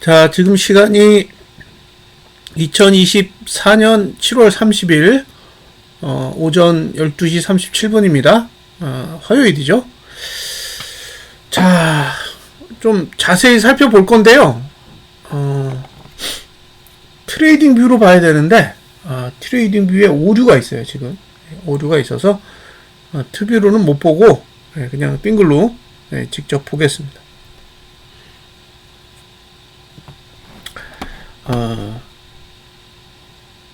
자, 지금 시간이 2024년 7월 30일 오전 12시 37분입니다. 화요일이죠. 자, 좀 자세히 살펴볼 건데요. 트레이딩 뷰로 봐야 되는데 트레이딩 뷰에 오류가 있어요. 지금 오류가 있어서 트뷰로는 못 보고 그냥 빙글로 직접 보겠습니다.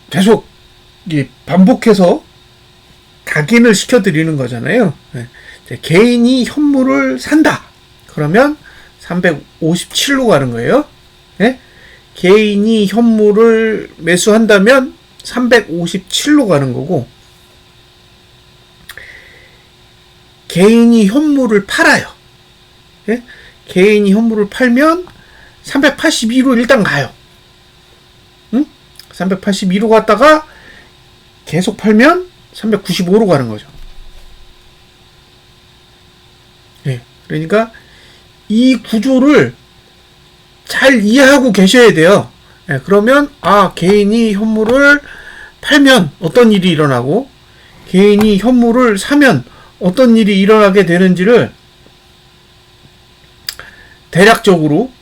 계속 반복해서 각인을 시켜드리는 거잖아요. 개인이 현물을 산다. 그러면 357로 가는 거예요. 개인이 현물을 매수한다면 357로 가는 거고, 개인이 현물을 팔아요. 개인이 현물을 팔면 382로 일단 가요. 382로 갔다가 계속 팔면 395로 가는 거죠. 그러니까 이 구조를 잘 이해하고 계셔야 돼요. 그러면 개인이 현물을 팔면 어떤 일이 일어나고 개인이 현물을 사면 어떤 일이 일어나게 되는지를 대략적으로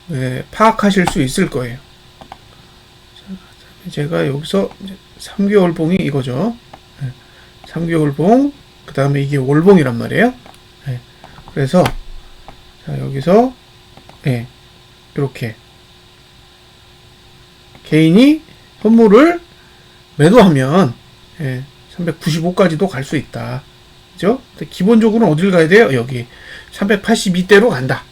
파악하실 수 있을 거예요. 제가 여기서 3개월봉이 이거죠. 3개월봉, 그 다음에 이게 월봉이란 말이에요. 그래서 자, 여기서 이렇게 개인이 현물을 매도하면 395까지도 갈 수 있다. 그죠? 기본적으로 어딜 가야 돼요? 여기 382대로 간다.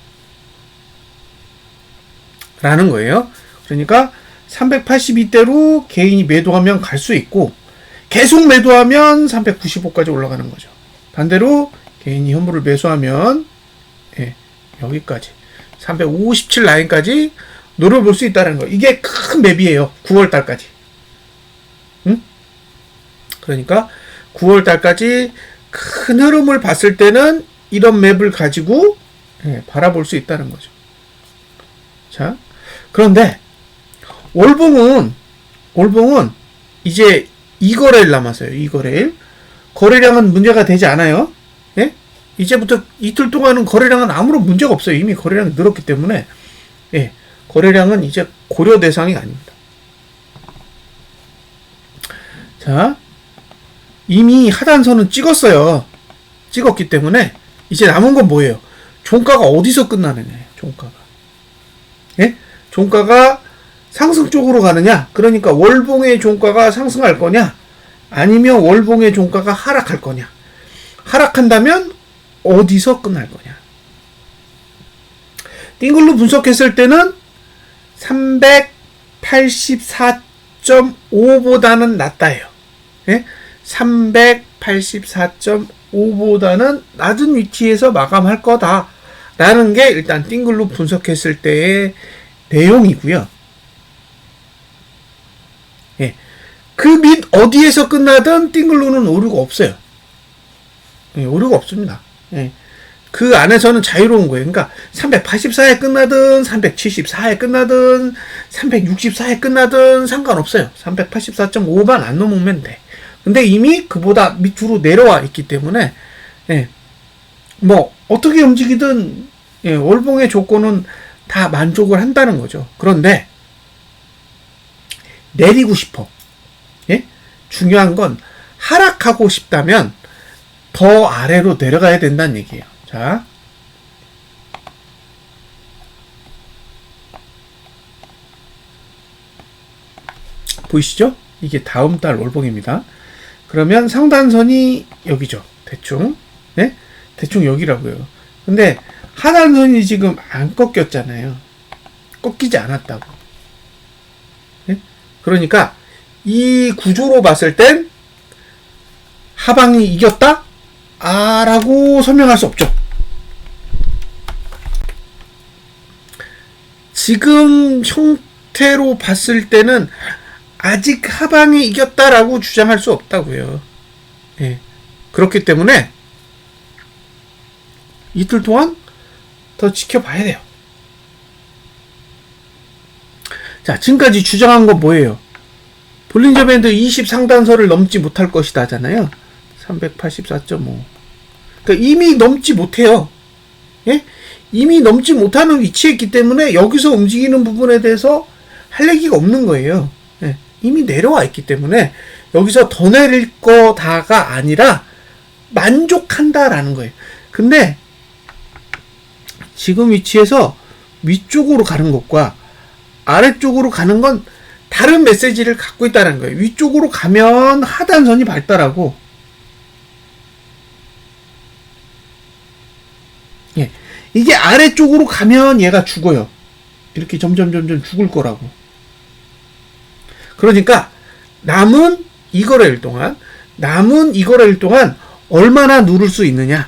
라는 거예요. 그러니까 382대로 개인이 매도하면 갈 수 있고, 계속 매도하면 395까지 올라가는 거죠. 반대로 개인이 현물을 매수하면 여기까지 357 라인까지 노려볼 수 있다는 거. 이게 큰 맵이에요. 9월달까지. 그러니까 9월달까지 큰 흐름을 봤을 때는 이런 맵을 가지고 바라볼 수 있다는 거죠. 자, 그런데 월봉은 이제 2거래일 남았어요. 2거래일. 거래량은 문제가 되지 않아요. 이제부터 이틀 동안은 거래량은 아무런 문제가 없어요. 이미 거래량이 늘었기 때문에 거래량은 이제 고려 대상이 아닙니다. 자, 이미 하단선은 찍었어요. 찍었기 때문에 이제 남은 건 뭐예요? 종가가 어디서 끝나느냐예요. 종가가. 종가가 상승 쪽으로 가느냐? 그러니까 월봉의 종가가 상승할 거냐? 아니면 월봉의 종가가 하락할 거냐? 하락한다면 어디서 끝날 거냐? 띵글로 분석했을 때는 384.5보다는 낫다예요. 384.5보다는 낮은 위치에서 마감할 거다라는 게 일단 띵글로 분석했을 때의 내용이고요. 그 밑 어디에서 끝나든 띵글로는 오류가 없어요. 오류가 없습니다. 그 안에서는 자유로운 거예요. 그러니까 384에 끝나든 374에 끝나든 364에 끝나든 상관없어요. 384.5만 안 넘으면 돼. 근데 이미 그보다 밑으로 내려와 있기 때문에 뭐 어떻게 움직이든 월봉의 조건은 다 만족을 한다는 거죠. 그런데 내리고 싶어. 중요한 건 하락하고 싶다면 더 아래로 내려가야 된다는 얘기예요. 자, 보이시죠? 이게 다음 달 월봉입니다. 그러면 상단선이 여기죠. 대충. 대충 여기라고요. 근데 하단선이 지금 안 꺾였잖아요. 꺾이지 않았다고. 그러니까 이 구조로 봤을 땐 하방이 이겼다? 라고 설명할 수 없죠. 지금 형태로 봤을 때는 아직 하방이 이겼다라고 주장할 수 없다고요. 그렇기 때문에 이틀 동안 더 지켜봐야 돼요. 자, 지금까지 주장한 건 뭐예요? 볼린저 밴드 20 상단선을 넘지 못할 것이다 하잖아요. 384.5. 그러니까 이미 넘지 못해요. 예? 이미 넘지 못하는 위치에 있기 때문에 여기서 움직이는 부분에 대해서 할 얘기가 없는 거예요. 예? 이미 내려와 있기 때문에 여기서 더 내릴 거다가 아니라 만족한다라는 거예요. 근데 지금 위치에서 위쪽으로 가는 것과 아래쪽으로 가는 건 다른 메시지를 갖고 있다는 거예요. 위쪽으로 가면 하단선이 발달하고, 예, 이게 아래쪽으로 가면 얘가 죽어요. 이렇게 점점 죽을 거라고. 그러니까 남은 이거래일 동안 얼마나 누를 수 있느냐가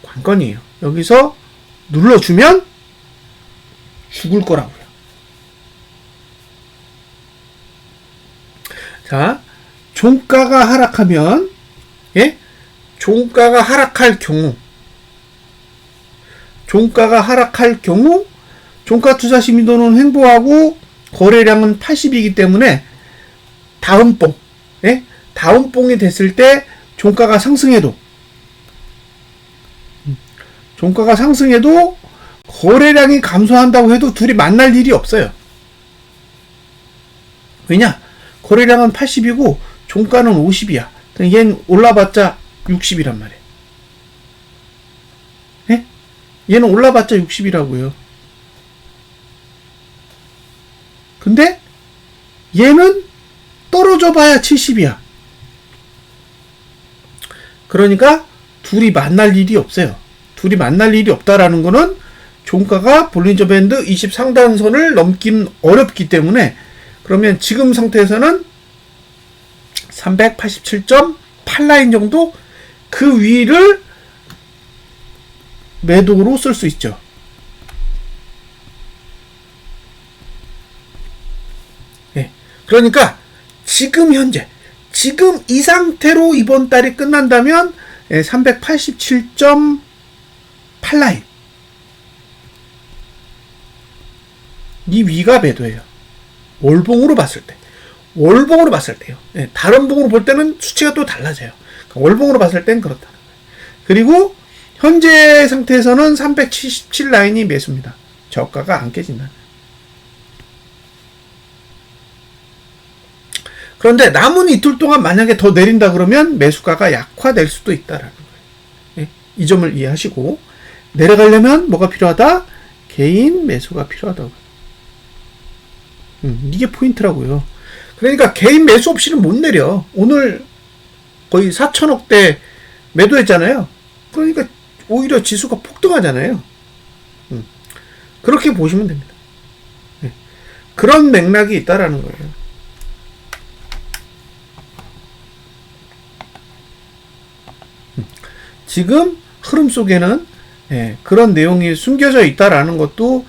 관건이에요. 여기서 눌러주면 죽을 거라고요. 자, 종가가 하락하면, 예? 종가가 하락할 경우, 종가 투자 심리도는 횡보하고 거래량은 80이기 때문에 다음 봉이 됐을 때 종가가 상승해도 거래량이 감소한다고 해도 둘이 만날 일이 없어요. 왜냐? 거래량은 80이고 종가는 50이야. 얘는 올라봤자 60이란 말이에요. 예? 얘는 올라봤자 60이라고요. 근데 얘는 떨어져 봐야 70이야. 그러니까 둘이 만날 일이 없어요. 둘이 만날 일이 없다라는 거는 종가가 볼린저 밴드 20 상단선을 넘긴 어렵기 때문에, 그러면 지금 상태에서는 387.8라인 정도 그 위를 매도로 쓸 수 있죠. 네. 그러니까 지금 현재, 지금 이 상태로 이번 달이 끝난다면 387.8라인 이 위가 매도예요. 월봉으로 봤을 때요. 네, 다른 봉으로 볼 때는 수치가 또 달라져요. 그러니까 월봉으로 봤을 땐 그렇다는 거예요. 그리고 현재 상태에서는 377 라인이 매수입니다. 저가가 안 깨진다. 그런데 남은 이틀 동안 만약에 더 내린다 그러면 매수가가 약화될 수도 있다라는 거예요. 네, 이 점을 이해하시고, 내려가려면 뭐가 필요하다? 개인 매수가 필요하다고. 이게 포인트라고요. 그러니까 개인 매수 없이는 못 내려. 오늘 거의 4천억대 매도했잖아요. 그러니까 오히려 지수가 폭등하잖아요. 그렇게 보시면 됩니다. 네. 그런 맥락이 있다라는 거예요. 지금 흐름 속에는 그런 내용이 숨겨져 있다라는 것도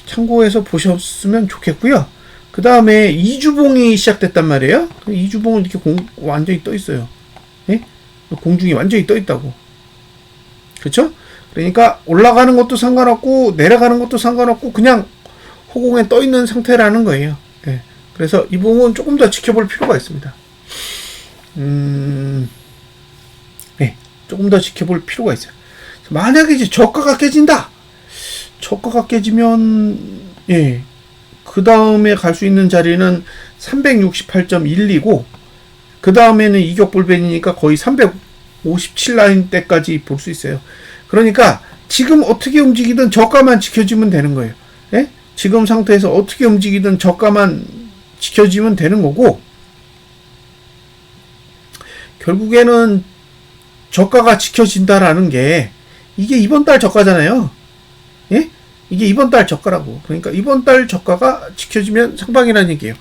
참고해서 보셨으면 좋겠고요. 그 다음에 이주봉이 시작됐단 말이에요. 이주봉은 이렇게 완전히 떠 있어요. 예? 공중에 완전히 떠 있다고. 그쵸? 그러니까 올라가는 것도 상관없고 내려가는 것도 상관없고 그냥 호공에 떠 있는 상태라는 거예요. 예. 그래서 이 봉은 조금 더 지켜볼 필요가 있습니다. 조금 더 지켜볼 필요가 있어요. 만약에 이제 저가가 깨진다. 저가가 깨지면, 그 다음에 갈 수 있는 자리는 368.12고, 그 다음에는 이격볼벤이니까 거의 357 라인 때까지 볼 수 있어요. 그러니까 지금 어떻게 움직이든 저가만 지켜주면 되는 거예요. 예? 지금 상태에서 어떻게 움직이든 저가만 지켜지면 되는 거고, 결국에는 저가가 지켜진다라는 게 이게 이번 달 저가잖아요. 예? 이게 이번 달 저가라고. 그러니까 이번 달 저가가 지켜지면 상방이라는 얘기예요.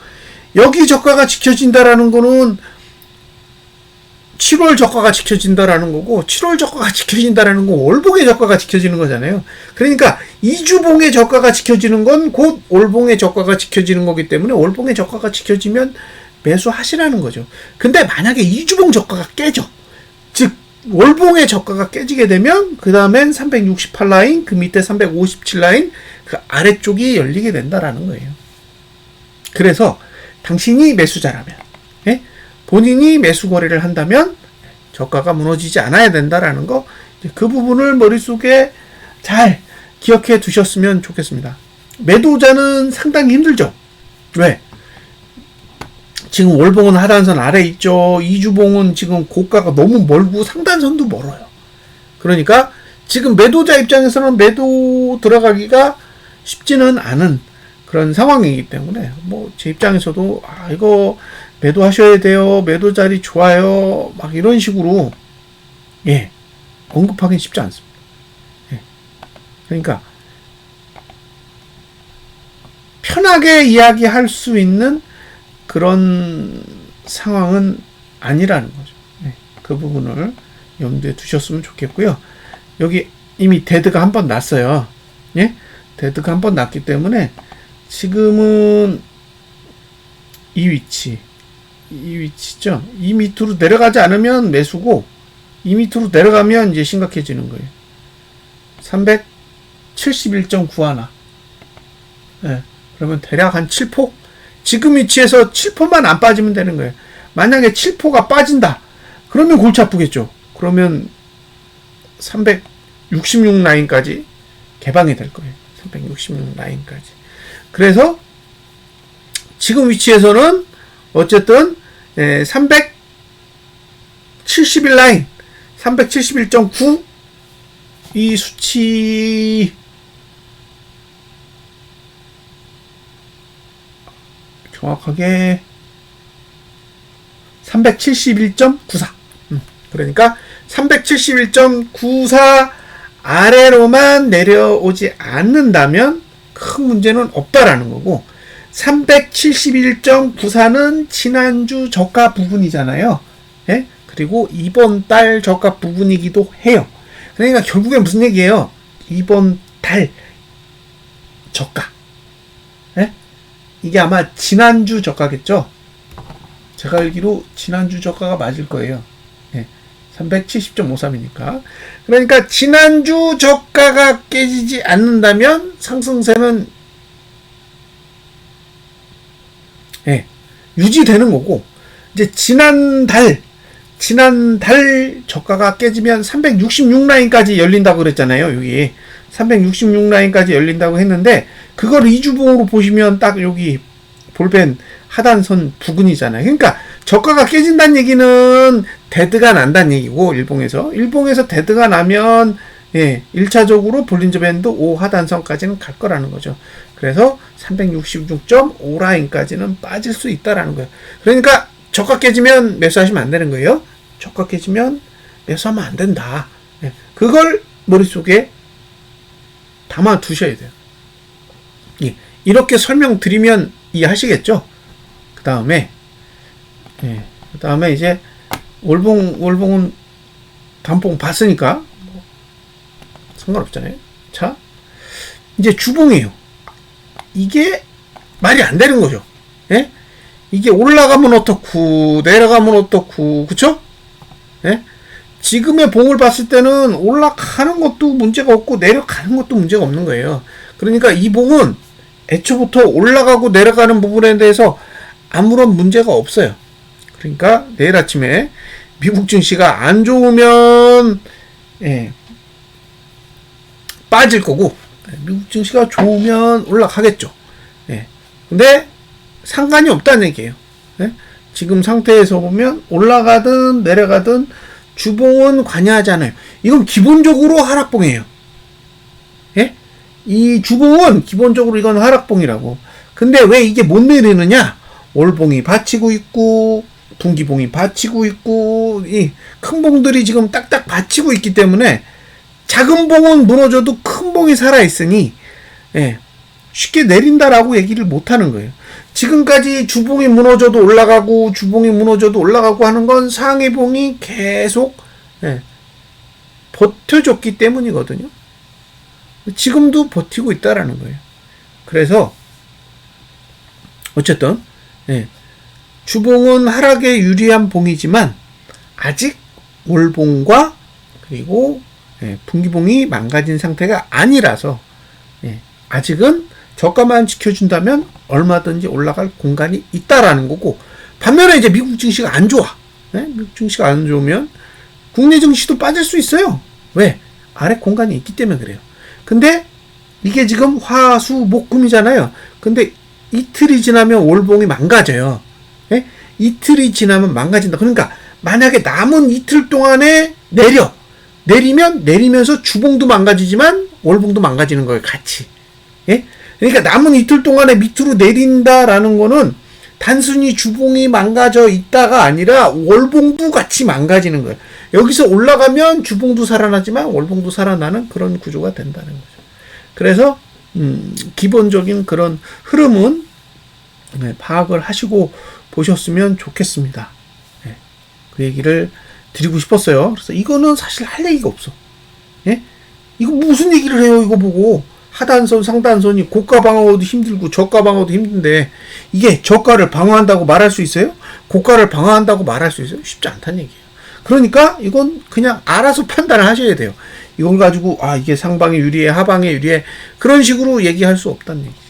여기 저가가 지켜진다라는 거는 7월 저가가 지켜진다라는 거고, 7월 저가가 지켜진다라는 건 월봉의 저가가 지켜지는 거잖아요. 그러니까 2주봉의 저가가 지켜지는 건 곧 월봉의 저가가 지켜지는 거기 때문에 월봉의 저가가 지켜지면 매수하시라는 거죠. 근데 만약에 2주봉 저가가 깨져. 즉 월봉의 저가가 깨지게 되면 그 다음엔 368라인, 그 밑에 357라인, 그 아래쪽이 열리게 된다라는 거예요. 그래서 당신이 매수자라면, 예? 본인이 매수 거래를 한다면 저가가 무너지지 않아야 된다라는 거, 그 부분을 머릿속에 잘 기억해 두셨으면 좋겠습니다. 매도자는 상당히 힘들죠. 왜? 지금 월봉은 하단선 아래 있죠. 이주봉은 지금 고가가 너무 멀고 상단선도 멀어요. 그러니까 지금 매도자 입장에서는 매도 들어가기가 쉽지는 않은 그런 상황이기 때문에 뭐 제 입장에서도 이거 매도하셔야 돼요. 매도 자리 좋아요. 막 이런 식으로 언급하기는 쉽지 않습니다. 그러니까 편하게 이야기할 수 있는 그런 상황은 아니라는 거죠. 그 부분을 염두에 두셨으면 좋겠고요. 여기 이미 데드가 한 번 났어요. 데드가 한 번 났기 때문에 지금은 이 위치죠. 이 밑으로 내려가지 않으면 매수고, 이 밑으로 내려가면 이제 심각해지는 거예요. 371.91. 그러면 대략 한 7포? 지금 위치에서 7포만 안 빠지면 되는 거예요. 만약에 7포가 빠진다. 그러면 골치 아프겠죠. 그러면 366 라인까지 개방이 될 거예요. 366 라인까지. 그래서 지금 위치에서는 어쨌든 371 라인, 371.9 이 수치 정확하게 371.94. 그러니까 371.94 아래로만 내려오지 않는다면 큰 문제는 없다라는 거고, 371.94는 지난주 저가 부분이잖아요. 그리고 이번 달 저가 부분이기도 해요. 그러니까 결국에 무슨 얘기예요? 이번 달 저가. 이게 아마 지난주 저가겠죠? 제가 알기로 지난주 저가가 맞을 거예요. 370.53이니까. 그러니까 지난주 저가가 깨지지 않는다면 상승세는 유지되는 거고, 이제 지난달 저가가 깨지면 366 라인까지 열린다고 그랬잖아요. 여기 366 라인까지 열린다고 했는데, 그걸 이주봉으로 보시면 딱 여기 볼펜 하단선 부근이잖아요. 그러니까 저가가 깨진다는 얘기는 데드가 난다는 얘기고, 일봉에서 데드가 나면 1차적으로 볼린저 밴드 5 하단선까지는 갈 거라는 거죠. 그래서 366.5 라인까지는 빠질 수 있다라는 거예요. 그러니까 저가 깨지면 매수하시면 안 되는 거예요. 저가 깨지면 매수하면 안 된다. 그걸 머릿속에 담아 두셔야 돼요. 이렇게 설명드리면 이해하시겠죠? 그 다음에 이제 월봉은 단봉 봤으니까 상관없잖아요. 자, 이제 주봉이에요. 이게 말이 안 되는 거죠. 이게 올라가면 어떻고 내려가면 어떻고, 그쵸? 지금의 봉을 봤을 때는 올라가는 것도 문제가 없고 내려가는 것도 문제가 없는 거예요. 그러니까 이 봉은 애초부터 올라가고 내려가는 부분에 대해서 아무런 문제가 없어요. 그러니까 내일 아침에 미국 증시가 안 좋으면 빠질 거고, 미국 증시가 좋으면 올라가겠죠. 근데 상관이 없다는 얘기예요. 지금 상태에서 보면 올라가든 내려가든 주봉은 관여하지 않아요. 이건 기본적으로 하락봉이에요. 이 주봉은 기본적으로 이건 하락봉이라고. 근데 왜 이게 못 내리느냐? 월봉이 받치고 있고 분기봉이 받치고 있고 이 큰 봉들이 지금 딱딱 받치고 있기 때문에 작은 봉은 무너져도 큰 봉이 살아있으니 쉽게 내린다라고 얘기를 못하는 거예요. 지금까지 주봉이 무너져도 올라가고 주봉이 무너져도 올라가고 하는 건 상위봉이 계속 버텨줬기 때문이거든요. 지금도 버티고 있다라는 거예요. 그래서 어쨌든 주봉은 하락에 유리한 봉이지만 아직 월봉과 그리고 분기봉이 망가진 상태가 아니라서 아직은 저가만 지켜준다면 얼마든지 올라갈 공간이 있다라는 거고, 반면에 이제 미국 증시가 안 좋아. 미국 증시가 안 좋으면 국내 증시도 빠질 수 있어요. 왜? 아래 공간이 있기 때문에 그래요. 근데 이게 지금 화, 수, 목, 금이잖아요. 근데 이틀이 지나면 월봉이 망가져요. 이틀이 지나면 망가진다. 그러니까 만약에 남은 이틀 동안에 내리면 내리면서 주봉도 망가지지만 월봉도 망가지는 거예요. 같이. 그러니까 남은 이틀 동안에 밑으로 내린다라는 거는 단순히 주봉이 망가져 있다가 아니라 월봉도 같이 망가지는 거예요. 여기서 올라가면 주봉도 살아나지만 월봉도 살아나는 그런 구조가 된다는 거죠. 그래서 기본적인 그런 흐름은 파악을 하시고 보셨으면 좋겠습니다. 그 얘기를 드리고 싶었어요. 그래서 이거는 사실 할 얘기가 없어. 이거 무슨 얘기를 해요, 이거 보고. 하단선, 상단선이 고가 방어도 힘들고 저가 방어도 힘든데 이게 저가를 방어한다고 말할 수 있어요? 고가를 방어한다고 말할 수 있어요? 쉽지 않다는 얘기예요. 그러니까 이건 그냥 알아서 판단을 하셔야 돼요. 이걸 가지고 이게 상방에 유리해, 하방에 유리해, 그런 식으로 얘기할 수 없다는 얘기죠.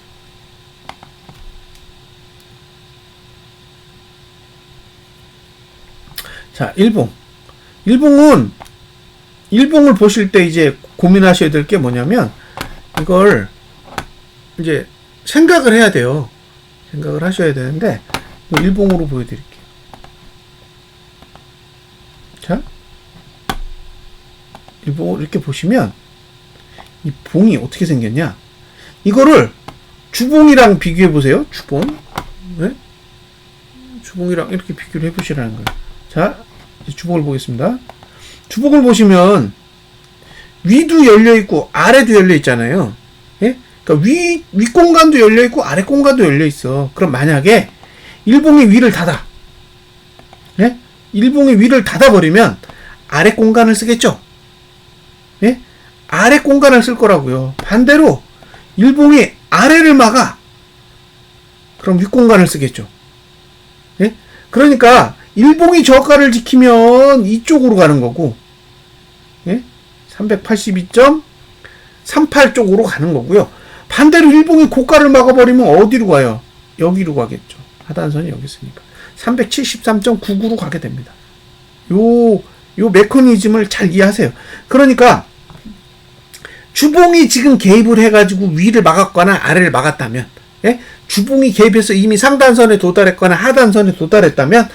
자, 일봉을 보실 때 이제 고민하셔야 될 게 뭐냐면, 이걸 이제 생각을 해야 돼요. 생각을 하셔야 되는데, 일봉으로 보여드릴게요. 자, 일봉을 이렇게 보시면 이 봉이 어떻게 생겼냐, 이거를 주봉이랑 비교해 보세요. 주봉이랑 이렇게 비교를 해 보시라는 거예요. 자, 이제 주봉을 보겠습니다. 주봉을 보시면 위도 열려 있고 아래도 열려 있잖아요. 그러니까 위 공간도 열려 있고 아래 공간도 열려 있어. 그럼 만약에 일봉의 위를 닫아, 일봉의 위를 닫아 버리면 아래 공간을 쓰겠죠. 아래 공간을 쓸 거라고요. 반대로 일봉이 아래를 막아, 그럼 윗 공간을 쓰겠죠. 그러니까 일봉이 저가를 지키면 이쪽으로 가는 거고, 382.38 쪽으로 가는 거고요. 반대로 일봉이 고가를 막아버리면 어디로 가요? 여기로 가겠죠. 하단선이 여기 있으니까 373.99로 가게 됩니다. 요 메커니즘을 잘 이해하세요. 그러니까 주봉이 지금 개입을 해가지고 위를 막았거나 아래를 막았다면, 주봉이 개입해서 이미 상단선에 도달했거나 하단선에 도달했다면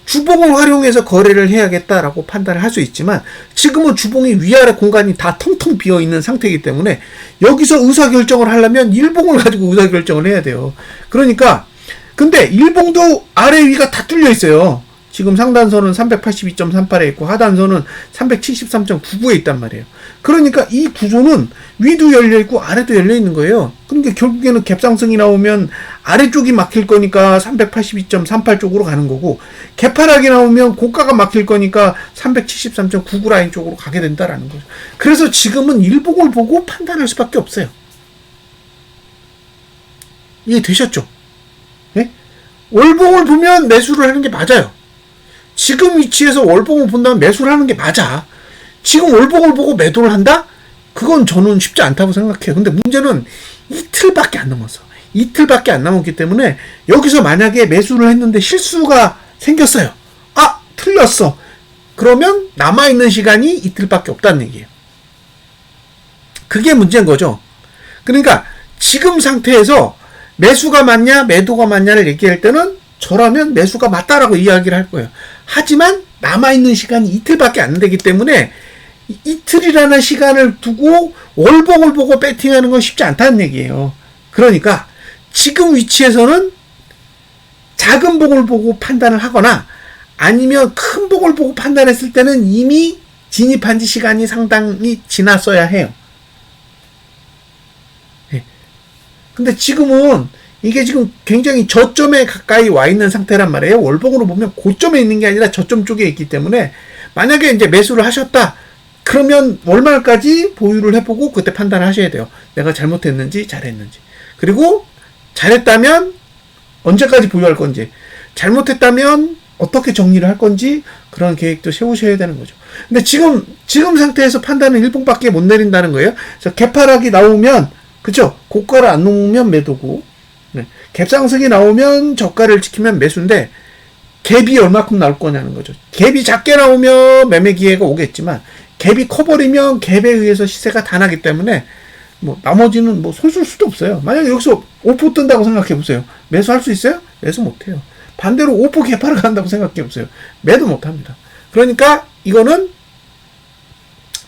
주봉을 활용해서 거래를 해야겠다라고 판단을 할 수 있지만, 지금은 주봉이 위아래 공간이 다 텅텅 비어있는 상태이기 때문에 여기서 의사결정을 하려면 일봉을 가지고 의사결정을 해야 돼요. 그러니까 근데 일봉도 아래 위가 다 뚫려 있어요. 지금 상단선은 382.38에 있고 하단선은 373.99에 있단 말이에요. 그러니까 이 구조는 위도 열려있고 아래도 열려있는 거예요. 그러니까 결국에는 갭상승이 나오면 아래쪽이 막힐 거니까 382.38 쪽으로 가는 거고, 개파락이 나오면 고가가 막힐 거니까 373.99 라인 쪽으로 가게 된다라는 거죠. 그래서 지금은 일봉을 보고 판단할 수밖에 없어요. 이해되셨죠? 월봉을 보면 매수를 하는 게 맞아요. 지금 위치에서 월봉을 본다면 매수를 하는 게 맞아. 지금 월봉을 보고 매도를 한다? 그건 저는 쉽지 않다고 생각해요. 근데 문제는 이틀밖에 안 남았어. 이틀밖에 안 남았기 때문에 여기서 만약에 매수를 했는데 실수가 생겼어요. 틀렸어. 그러면 남아있는 시간이 이틀밖에 없다는 얘기예요. 그게 문제인 거죠. 그러니까 지금 상태에서 매수가 맞냐 매도가 맞냐를 얘기할 때는 저라면 매수가 맞다라고 이야기를 할 거예요. 하지만 남아있는 시간이 이틀밖에 안 되기 때문에 이틀이라는 시간을 두고 월봉을 보고 배팅하는 건 쉽지 않다는 얘기예요. 그러니까 지금 위치에서는 작은 봉을 보고 판단을 하거나 아니면 큰 봉을 보고 판단했을 때는 이미 진입한 지 시간이 상당히 지났어야 해요. 근데 지금은 이게 지금 굉장히 저점에 가까이 와 있는 상태란 말이에요. 월봉으로 보면 고점에 있는 게 아니라 저점 쪽에 있기 때문에 만약에 이제 매수를 하셨다, 그러면 월말까지 보유를 해보고 그때 판단을 하셔야 돼요. 내가 잘못했는지 잘했는지. 그리고 잘했다면 언제까지 보유할 건지, 잘못했다면 어떻게 정리를 할 건지 그런 계획도 세우셔야 되는 거죠. 근데 지금 상태에서 판단은 일봉밖에 못 내린다는 거예요. 그래서 갭하락이 나오면, 그쵸? 고가를 안 놓으면 매도고, 네. 갭 상승이 나오면 저가를 지키면 매수인데, 갭이 얼마큼 나올 거냐는 거죠. 갭이 작게 나오면 매매 기회가 오겠지만, 갭이 커버리면 갭에 의해서 시세가 다 나기 때문에, 뭐, 나머지는 뭐, 손 쓸 수도 없어요. 만약에 여기서 5% 뜬다고 생각해 보세요. 매수할 수 있어요? 매수 못 해요. 반대로 5% 개파를 간다고 생각해 보세요. 매도 못 합니다. 그러니까 이거는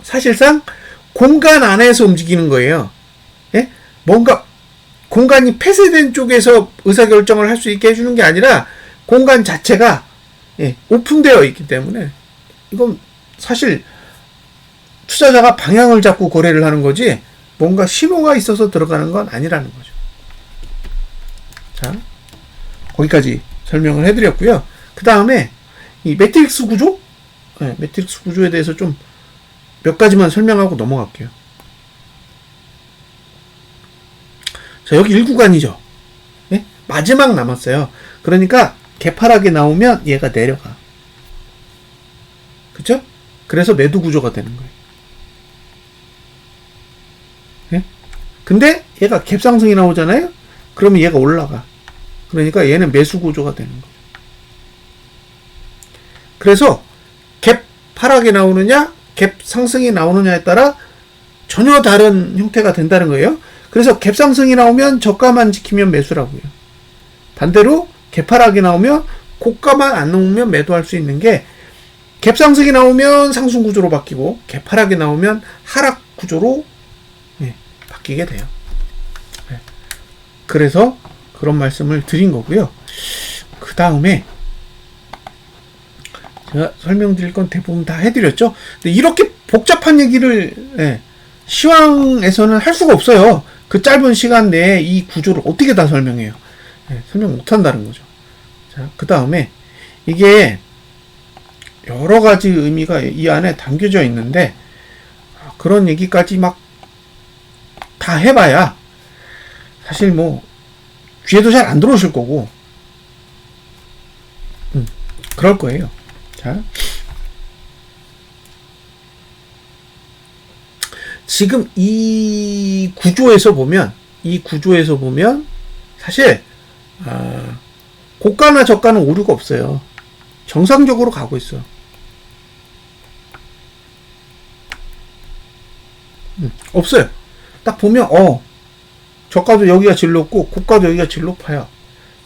사실상 공간 안에서 움직이는 거예요. 예? 뭔가 공간이 폐쇄된 쪽에서 의사결정을 할 수 있게 해주는 게 아니라 공간 자체가 오픈되어 있기 때문에 이건 사실 투자자가 방향을 잡고 거래를 하는 거지 뭔가 신호가 있어서 들어가는 건 아니라는 거죠. 자, 거기까지 설명을 해드렸고요. 그 다음에 이 매트릭스 구조? 네, 매트릭스 구조에 대해서 좀 몇 가지만 설명하고 넘어갈게요. 자, 여기 1구간이죠. 네? 마지막 남았어요. 그러니까 개파락이 나오면 얘가 내려가. 그쵸? 그래서 매도 구조가 되는 거예요. 네? 근데 얘가 갭상승이 나오잖아요? 그러면 얘가 올라가. 그러니까 얘는 매수 구조가 되는 거예요. 그래서 갭 하락이 나오느냐, 갭 상승이 나오느냐에 따라 전혀 다른 형태가 된다는 거예요. 그래서 갭 상승이 나오면 저가만 지키면 매수라고요. 반대로 갭 하락이 나오면 고가만 안 놓으면 매도할 수 있는 게 갭 상승이 나오면 상승 구조로 바뀌고 갭 하락이 나오면 하락 구조로 바뀌게 돼요. 그래서 그런 말씀을 드린 거고요. 그 다음에 제가 설명드릴 건 대부분 다 해드렸죠. 근데 이렇게 복잡한 얘기를 시황에서는 할 수가 없어요. 그 짧은 시간 내에 이 구조를 어떻게 다 설명해요. 설명 못한다는 거죠. 자, 그 다음에 이게 여러 가지 의미가 이 안에 담겨져 있는데 그런 얘기까지 막 다 해봐야 사실 뭐 귀에도 잘 안 들어오실 거고 그럴 거예요. 자, 지금 이 구조에서 보면 사실 고가나 저가는 오류가 없어요. 정상적으로 가고 있어요. 없어요. 딱 보면 저가도 여기가 제일 높고 고가도 여기가 제일 높아요.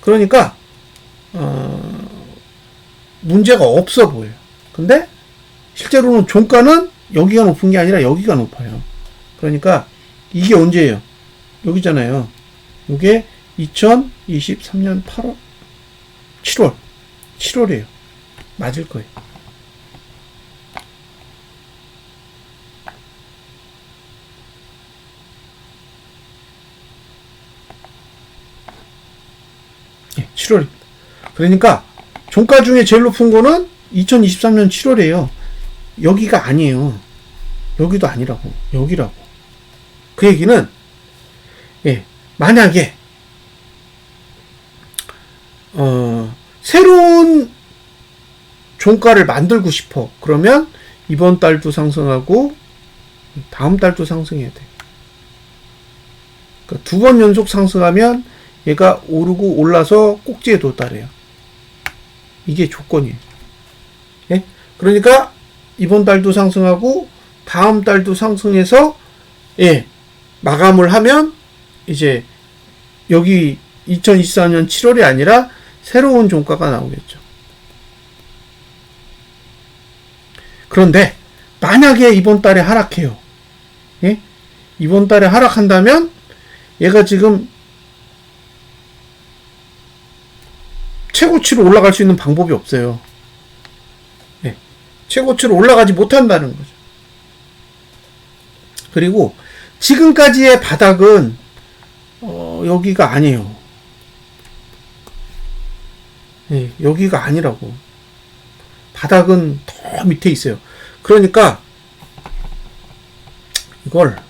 그러니까 문제가 없어 보여요. 근데 실제로는 종가는 여기가 높은 게 아니라 여기가 높아요. 그러니까 이게 언제예요? 여기잖아요. 이게 2023년 8월 7월이에요. 맞을 거예요. 예, 7월입니다. 그러니까 종가 중에 제일 높은 거는 2023년 7월이에요. 여기가 아니에요. 여기도 아니라고. 여기라고. 그 얘기는 만약에 새로운 종가를 만들고 싶어. 그러면 이번 달도 상승하고 다음 달도 상승해야 돼. 그러니까 2번 연속 상승하면 얘가 오르고 올라서 꼭지에 도달해요. 이게 조건이에요. 예? 그러니까 이번 달도 상승하고 다음 달도 상승해서 마감을 하면 이제 여기 2024년 7월이 아니라 새로운 종가가 나오겠죠. 그런데 만약에 이번 달에 하락해요. 예? 이번 달에 하락한다면 얘가 지금 최고치로 올라갈 수 있는 방법이 없어요. 최고치로 올라가지 못한다는 거죠. 그리고 지금까지의 바닥은 여기가 아니에요. 여기가 아니라고. 바닥은 더 밑에 있어요. 그러니까 이걸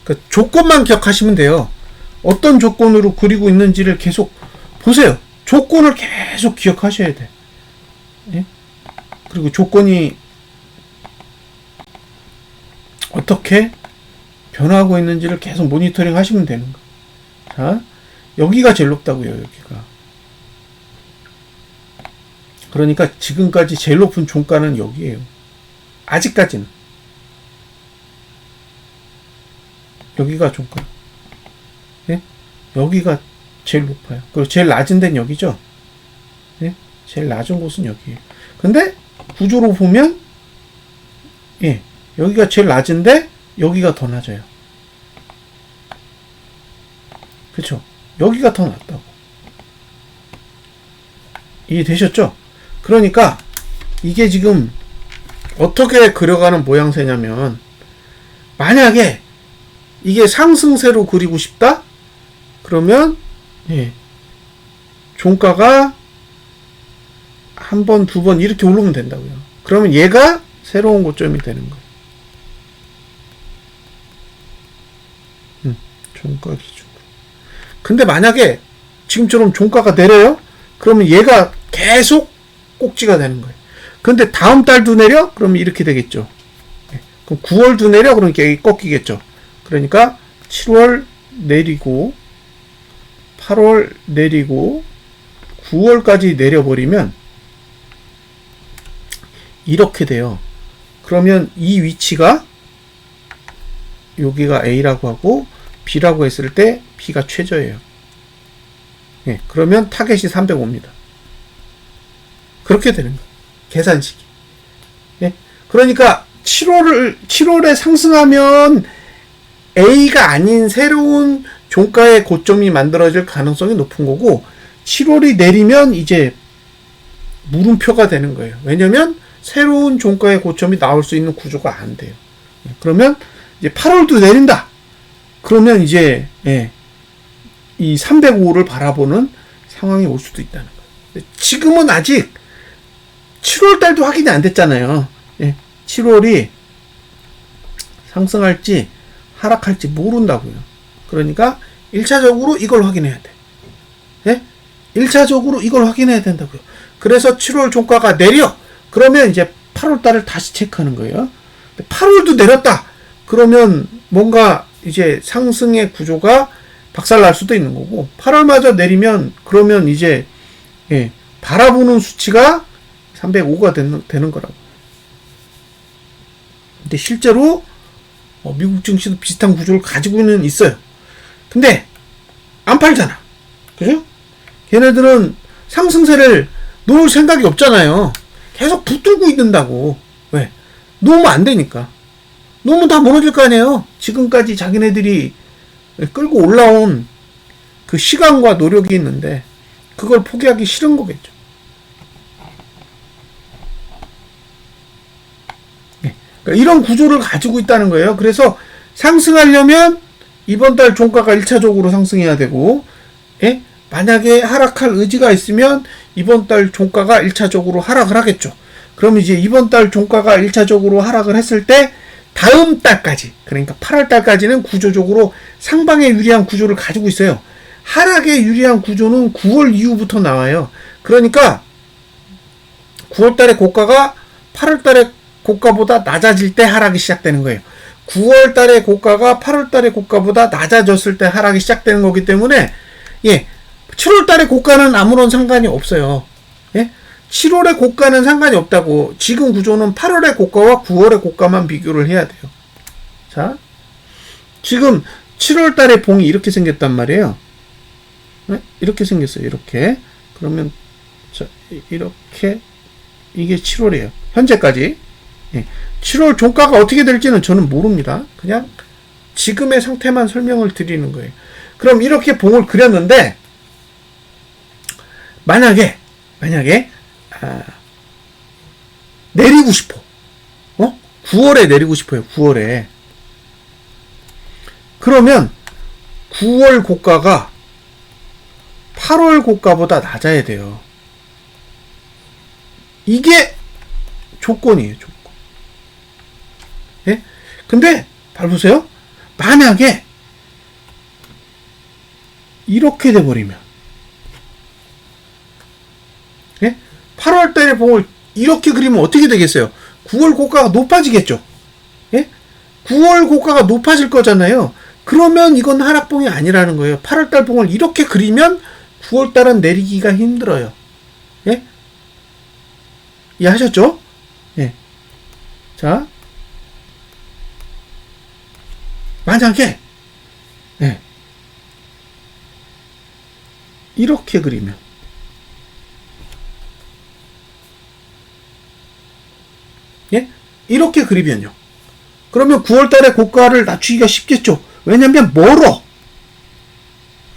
그러니까 조건만 기억하시면 돼요. 어떤 조건으로 그리고 있는지를 계속 보세요. 조건을 계속 기억하셔야 돼. 예? 그리고 조건이 어떻게 변화하고 있는지를 계속 모니터링 하시면 되는 거예요. 자, 여기가 제일 높다고요, 여기가. 그러니까 지금까지 제일 높은 종가는 여기에요. 아직까지는. 여기가 종가. 예? 여기가 제일 높아요. 그리고 제일 낮은 데는 여기죠. 예? 제일 낮은 곳은 여기에요. 근데 구조로 보면 예, 여기가 제일 낮은데 여기가 더 낮아요. 그쵸? 여기가 더 낮다고. 이해되셨죠? 그러니까 이게 지금 어떻게 그려가는 모양새냐면, 만약에 이게 상승세로 그리고 싶다? 그러면 예, 종가가 한 번, 두 번 이렇게 오르면 된다고요. 그러면 얘가 새로운 고점이 되는 거예요. 종가 기준으로. 근데 만약에 지금처럼 종가가 내려요? 그러면 얘가 계속 꼭지가 되는 거예요. 근데 다음 달도 내려? 그러면 이렇게 되겠죠. 그럼 9월도 내려? 그러니까 여기 꺾이겠죠. 그러니까 7월 내리고 8월 내리고 9월까지 내려버리면 이렇게 돼요. 그러면 이 위치가 여기가 A라고 하고 B라고 했을 때 B가 최저예요. 예, 그러면 타겟이 305입니다. 그렇게 되는 거예요. 계산식이. 예? 그러니까 7월에 상승하면 A가 아닌 새로운 종가의 고점이 만들어질 가능성이 높은 거고, 7월이 내리면 이제 물음표가 되는 거예요. 왜냐면 새로운 종가의 고점이 나올 수 있는 구조가 안 돼요. 그러면 이제 8월도 내린다. 그러면 이제 예, 이 305를 바라보는 상황이 올 수도 있다는 거예요. 지금은 아직 7월 달도 확인이 안 됐잖아요. 예, 7월이 상승할지 하락할지 모른다고요. 그러니까 1차적으로 이걸 확인해야 돼. 예? 1차적으로 이걸 확인해야 된다고요. 그래서 7월 종가가 내려. 그러면 이제 8월 달을 다시 체크하는 거예요. 8월도 내렸다. 그러면 뭔가 이제 상승의 구조가 박살날 수도 있는 거고, 8월마저 내리면 그러면 이제 예, 바라보는 수치가 305가 되는 거라고. 근데 실제로 미국 증시도 비슷한 구조를 가지고는 있어요. 근데 안 팔잖아. 그죠? 걔네들은 상승세를 놓을 생각이 없잖아요. 계속 붙들고 있는다고. 왜? 놓으면 안 되니까. 놓으면 다 무너질 거 아니에요. 지금까지 자기네들이 끌고 올라온 그 시간과 노력이 있는데 그걸 포기하기 싫은 거겠죠. 네. 그러니까 이런 구조를 가지고 있다는 거예요. 그래서 상승하려면 이번 달 종가가 1차적으로 상승해야 되고, 예? 만약에 하락할 의지가 있으면 이번 달 종가가 1차적으로 하락을 하겠죠. 그럼 이제 이번 달 종가가 1차적으로 하락을 했을 때 다음 달까지, 그러니까 8월 달까지는 구조적으로 상방에 유리한 구조를 가지고 있어요. 하락에 유리한 구조는 9월 이후부터 나와요. 그러니까 9월 달의 고가가 8월 달의 고가보다 낮아질 때 하락이 시작되는 거예요. 9월 달의 고가가 8월 달의 고가보다 낮아졌을 때 하락이 시작되는 거기 때문에, 예, 7월 달의 고가는 아무런 상관이 없어요. 예? 7월의 고가는 상관이 없다고. 지금 구조는 8월의 고가와 9월의 고가만 비교를 해야 돼요. 자, 지금 7월 달의 봉이 이렇게 생겼단 말이에요. 네? 이렇게 생겼어요. 이렇게. 그러면 자, 이렇게 이게 7월이에요. 현재까지. 예. 7월 종가가 어떻게 될지는 저는 모릅니다. 그냥 지금의 상태만 설명을 드리는 거예요. 그럼 이렇게 봉을 그렸는데, 만약에 내리고 싶어. 9월에 내리고 싶어요. 9월에. 그러면 9월 고가가 8월 고가보다 낮아야 돼요. 이게 조건이에요. 조건. 예? 근데 잘 보세요. 만약에 이렇게 돼버리면, 8월 달에 봉을 이렇게 그리면 어떻게 되겠어요? 9월 고가가 높아지겠죠? 예? 9월 고가가 높아질 거잖아요. 그러면 이건 하락봉이 아니라는 거예요. 8월 달 봉을 이렇게 그리면 9월 달은 내리기가 힘들어요. 예? 이해하셨죠? 예. 자. 만약에, 예. 이렇게 그리면, 예? 이렇게 그리면요. 그러면 9월 달에 고가를 낮추기가 쉽겠죠. 왜냐면 멀어.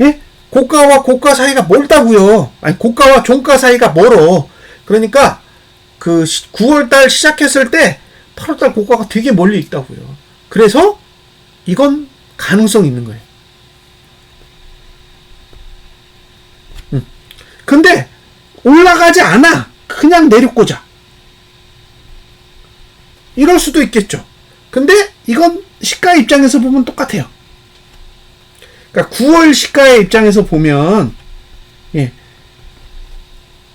예? 고가와 고가 사이가 멀다고요. 아니, 고가와 종가 사이가 멀어. 그러니까 그 9월 달 시작했을 때 8월 달 고가가 되게 멀리 있다고요. 그래서 이건 가능성 있는 거예요. 근데 올라가지 않아. 그냥 내려꽂아. 이럴 수도 있겠죠. 근데 이건 시가 입장에서 보면 똑같아요. 그러니까 9월 시가의 입장에서 보면, 예,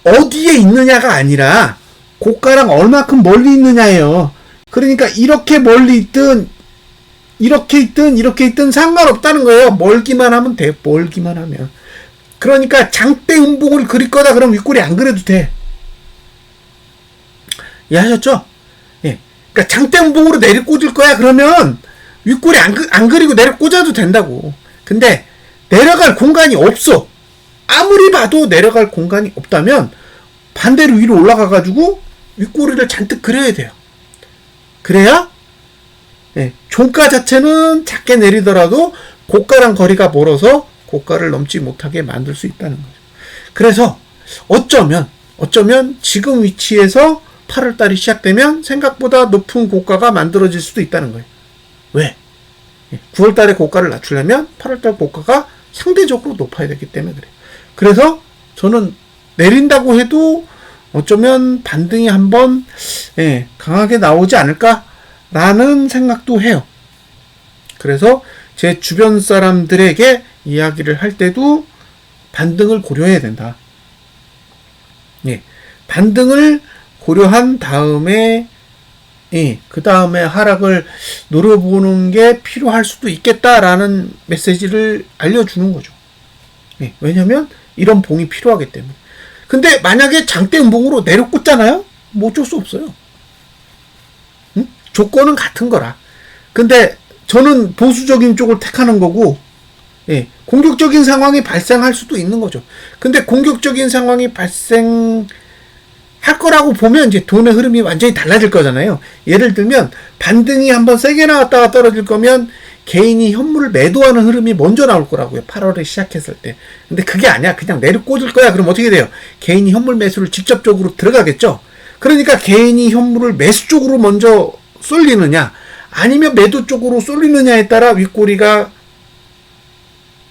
어디에 있느냐가 아니라 고가랑 얼마큼 멀리 있느냐예요. 그러니까 이렇게 멀리 있든 이렇게 있든 상관없다는 거예요. 멀기만 하면 돼. 멀기만 하면. 그러니까 장대 음봉을 그릴 거다 그러면 윗꼬리 안 그려도 돼. 이해하셨죠? 예. 그러니까 장대 음봉으로 내려 꽂을 거야 그러면 윗꼬리 안 그리고 내려 꽂아도 된다고. 근데 내려갈 공간이 없어. 아무리 봐도 내려갈 공간이 없다면 반대로 위로 올라가가지고 윗꼬리를 잔뜩 그려야 돼요. 그래야, 예, 종가 자체는 작게 내리더라도 고가랑 거리가 멀어서 고가를 넘지 못하게 만들 수 있다는 거죠. 그래서 어쩌면 지금 위치에서 8월 달이 시작되면 생각보다 높은 고가가 만들어질 수도 있다는 거예요. 왜? 9월 달에 고가를 낮추려면 8월 달 고가가 상대적으로 높아야 되기 때문에 그래요. 그래서 저는 내린다고 해도 어쩌면 반등이 한번, 예, 강하게 나오지 않을까라는 생각도 해요. 그래서 제 주변 사람들에게 이야기를 할 때도 반등을 고려해야 된다. 예, 반등을 고려한 다음에, 예, 그 다음에 하락을 노려보는 게 필요할 수도 있겠다라는 메시지를 알려주는 거죠. 예, 왜냐면 이런 봉이 필요하기 때문에. 근데 만약에 장대 음봉으로 내려꽂잖아요? 뭐 어쩔 수 없어요. 응? 조건은 같은 거라. 근데 저는 보수적인 쪽을 택하는 거고, 예, 공격적인 상황이 발생할 수도 있는 거죠. 근데 공격적인 상황이 발생할 거라고 보면 이제 돈의 흐름이 완전히 달라질 거잖아요. 예를 들면 반등이 한번 세게 나왔다가 떨어질 거면 개인이 현물을 매도하는 흐름이 먼저 나올 거라고요. 8월에 시작했을 때. 근데 그게 아니야. 그냥 내려 꽂을 거야. 그럼 어떻게 돼요? 개인이 현물 매수를 직접적으로 들어가겠죠. 그러니까 개인이 현물을 매수 쪽으로 먼저 쏠리느냐 아니면 매도 쪽으로 쏠리느냐에 따라 윗꼬리가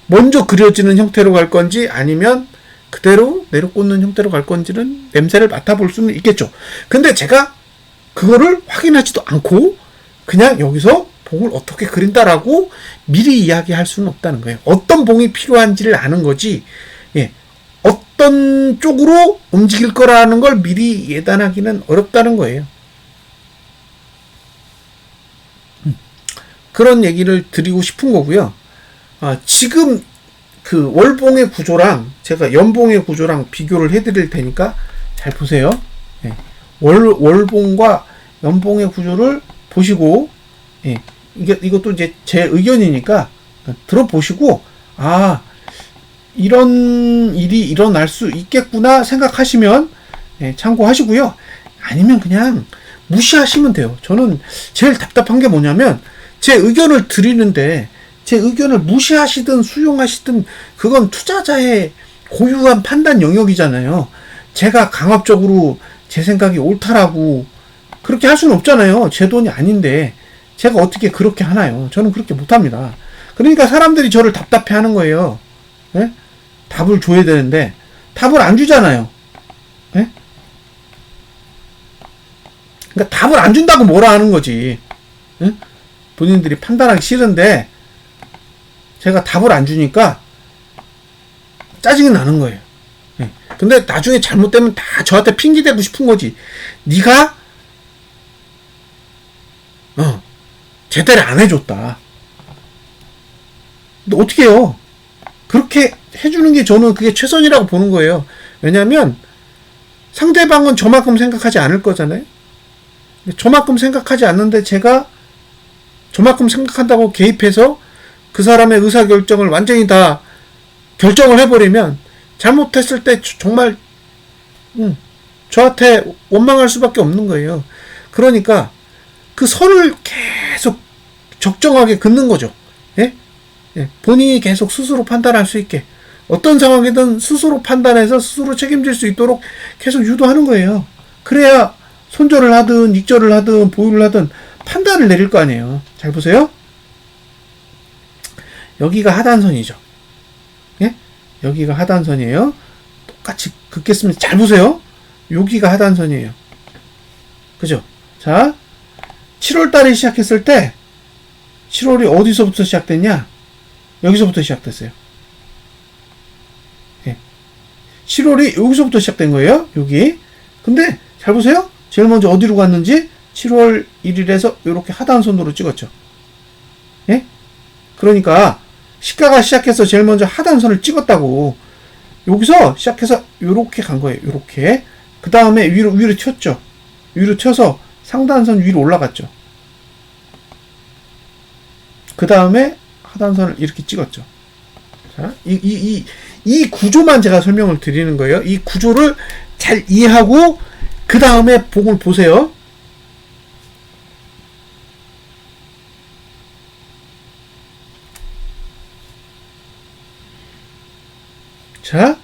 먼저 그려지는 형태로 갈 건지 아니면 그대로 내려꽂는 형태로 갈 건지는 냄새를 맡아볼 수는 있겠죠. 근데 제가 그거를 확인하지도 않고 그냥 여기서 봉을 어떻게 그린다라고 미리 이야기할 수는 없다는 거예요. 어떤 봉이 필요한지를 아는 거지, 예, 어떤 쪽으로 움직일 거라는 걸 미리 예단하기는 어렵다는 거예요. 그런 얘기를 드리고 싶은 거고요. 지금 그 월봉의 구조랑 제가 연봉의 구조랑 비교를 해드릴 테니까 잘 보세요. 예, 월봉과 연봉의 구조를 보시고, 예, 이것도 이제 제 의견이니까 들어보시고, 이런 일이 일어날 수 있겠구나 생각하시면, 예, 참고하시고요. 아니면 그냥 무시하시면 돼요. 저는 제일 답답한 게 뭐냐면 제 의견을 드리는데 제 의견을 무시하시든 수용하시든 그건 투자자의 고유한 판단 영역이잖아요. 제가 강압적으로 제 생각이 옳다라고 그렇게 할 수는 없잖아요. 제 돈이 아닌데 제가 어떻게 그렇게 하나요? 저는 그렇게 못합니다. 그러니까 사람들이 저를 답답해 하는 거예요. 예? 답을 줘야 되는데 답을 안 주잖아요. 예? 그러니까 답을 안 준다고 뭐라 하는 거지. 예? 본인들이 판단하기 싫은데 제가 답을 안 주니까 짜증이 나는 거예요. 예. 근데 나중에 잘못되면 다 저한테 핑계대고 싶은 거지. 네가 제대로 안 해줬다. 근데 어떻게 해요? 그렇게 해주는 게 저는 그게 최선이라고 보는 거예요. 왜냐면 상대방은 저만큼 생각하지 않을 거잖아요. 저만큼 생각하지 않는데 제가 저만큼 생각한다고 개입해서 그 사람의 의사결정을 완전히 다 결정을 해버리면 잘못했을 때 정말 저한테 원망할 수밖에 없는 거예요. 그러니까 그 선을 계속 적정하게 긋는 거죠. 예? 예, 본인이 계속 스스로 판단할 수 있게 어떤 상황이든 스스로 판단해서 스스로 책임질 수 있도록 계속 유도하는 거예요. 그래야 손절을 하든 익절을 하든 보유를 하든 판단을 내릴 거 아니에요. 잘 보세요. 여기가 하단선이죠. 예? 여기가 하단선이에요. 똑같이 긋겠습니다. 잘 보세요. 여기가 하단선이에요. 그죠? 자, 7월달에 시작했을 때 7월이 어디서부터 시작됐냐? 여기서부터 시작됐어요. 예. 7월이 여기서부터 시작된 거예요. 여기. 근데 잘 보세요. 제일 먼저 어디로 갔는지 7월 1일에서 이렇게 하단선으로 찍었죠. 예? 그러니까 시가가 시작해서 제일 먼저 하단선을 찍었다고. 여기서 시작해서 이렇게 간 거예요. 이렇게. 그 다음에 위로 튀었죠. 위로 튀어서 상단선 위로 올라갔죠. 그 다음에 하단선을 이렇게 찍었죠. 자, 이 구조만 제가 설명을 드리는 거예요. 이 구조를 잘 이해하고 그 다음에 복을 보세요. 자,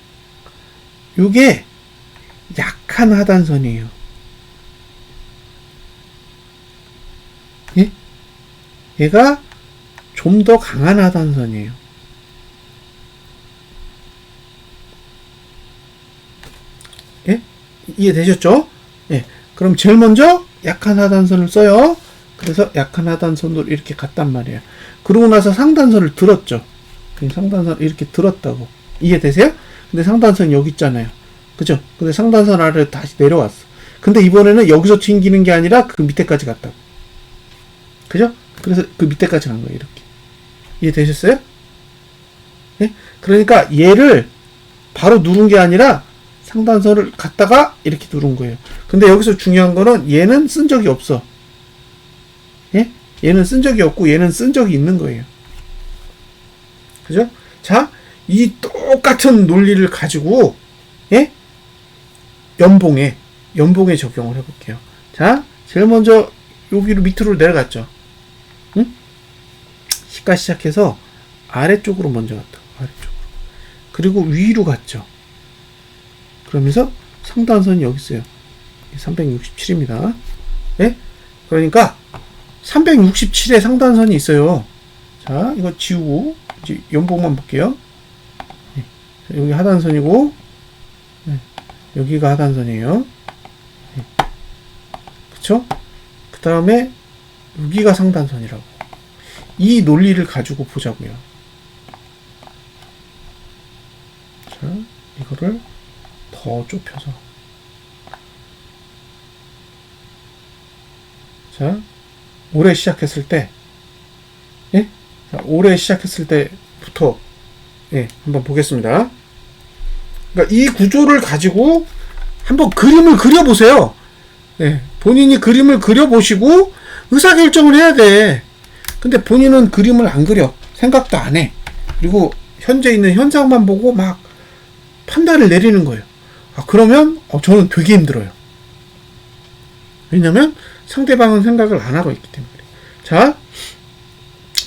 요게 약한 하단선이에요. 예? 얘가 좀 더 강한 하단선이에요. 예? 이해되셨죠? 예. 그럼 제일 먼저 약한 하단선을 써요. 그래서 약한 하단선으로 이렇게 갔단 말이에요. 그러고 나서 상단선을 들었죠. 상단선을 이렇게 들었다고. 이해되세요? 근데 상단선 여기 있잖아요. 그죠? 근데 상단선 아래로 다시 내려왔어. 근데 이번에는 여기서 튕기는 게 아니라 그 밑에까지 갔다고. 그죠? 그래서 그 밑에까지 간 거예요. 이렇게. 이해되셨어요? 예? 그러니까 얘를 바로 누른 게 아니라 상단선을 갖다가 이렇게 누른 거예요. 근데 여기서 중요한 거는 얘는 쓴 적이 없어. 예? 얘는 쓴 적이 없고 얘는 쓴 적이 있는 거예요. 그죠? 자, 이 똑같은 논리를 가지고 예? 연봉에 적용을 해볼게요. 자, 제일 먼저 여기로 밑으로 내려갔죠. 응? 시가 시작해서 아래쪽으로 먼저 갔다. 아래쪽으로. 그리고 위로 갔죠. 그러면서 상단선이 여기 있어요. 367입니다. 예? 그러니까 367에 상단선이 있어요. 자, 이거 지우고 이제 연봉만 볼게요. 예. 여기 하단선이고 예. 여기가 하단선이에요. 예. 그쵸? 그 다음에 여기가 상단선이라고. 이 논리를 가지고 보자고요. 자, 이거를 더 좁혀서. 자, 올해 시작했을 때, 예? 자, 올해 시작했을 때부터, 예, 한번 보겠습니다. 그러니까 이 구조를 가지고 한번 그림을 그려보세요. 예, 본인이 그림을 그려보시고 의사결정을 해야 돼. 근데 본인은 그림을 안 그려. 생각도 안 해. 그리고 현재 있는 현상만 보고 막 판단을 내리는 거예요. 아, 그러면 저는 되게 힘들어요. 왜냐면 상대방은 생각을 안 하고 있기 때문에. 자,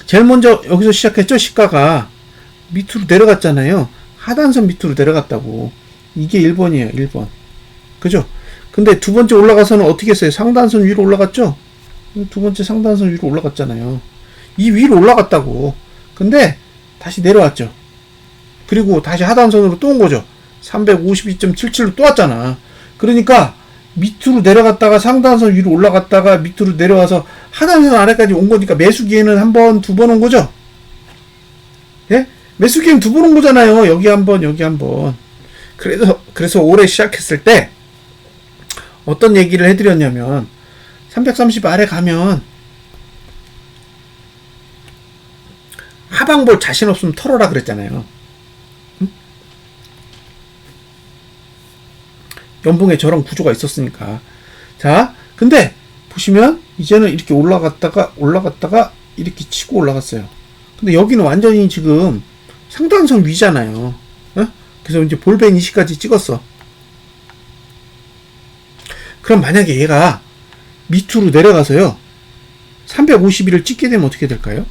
제일 먼저 여기서 시작했죠. 시가가 밑으로 내려갔잖아요. 하단선 밑으로 내려갔다고. 이게 1번이에요. 1번. 그죠? 근데 두 번째 올라가서는 어떻게 했어요? 상단선 위로 올라갔죠? 두 번째 상단선 위로 올라갔잖아요. 이 위로 올라갔다고. 근데 다시 내려왔죠. 그리고 다시 하단선으로 또 온 거죠. 352.77로 또 왔잖아. 그러니까 밑으로 내려갔다가 상단선 위로 올라갔다가 밑으로 내려와서 하단선 아래까지 온 거니까 매수기에는 한 번, 두 번 온 거죠. 예? 매수기에는 두 번 온 거잖아요. 여기 한 번, 여기 한 번. 그래서 올해 시작했을 때 어떤 얘기를 해드렸냐면 330 아래 가면 하방볼 자신 없으면 털어라 그랬잖아요. 응? 연봉에 저런 구조가 있었으니까. 자, 근데 보시면 이제는 이렇게 올라갔다가 이렇게 치고 올라갔어요. 근데 여기는 완전히 지금 상단선 위잖아요. 어? 그래서 이제 볼벤 이시까지 찍었어. 그럼 만약에 얘가 밑으로 내려가서요 351을 찍게 되면 어떻게 될까요?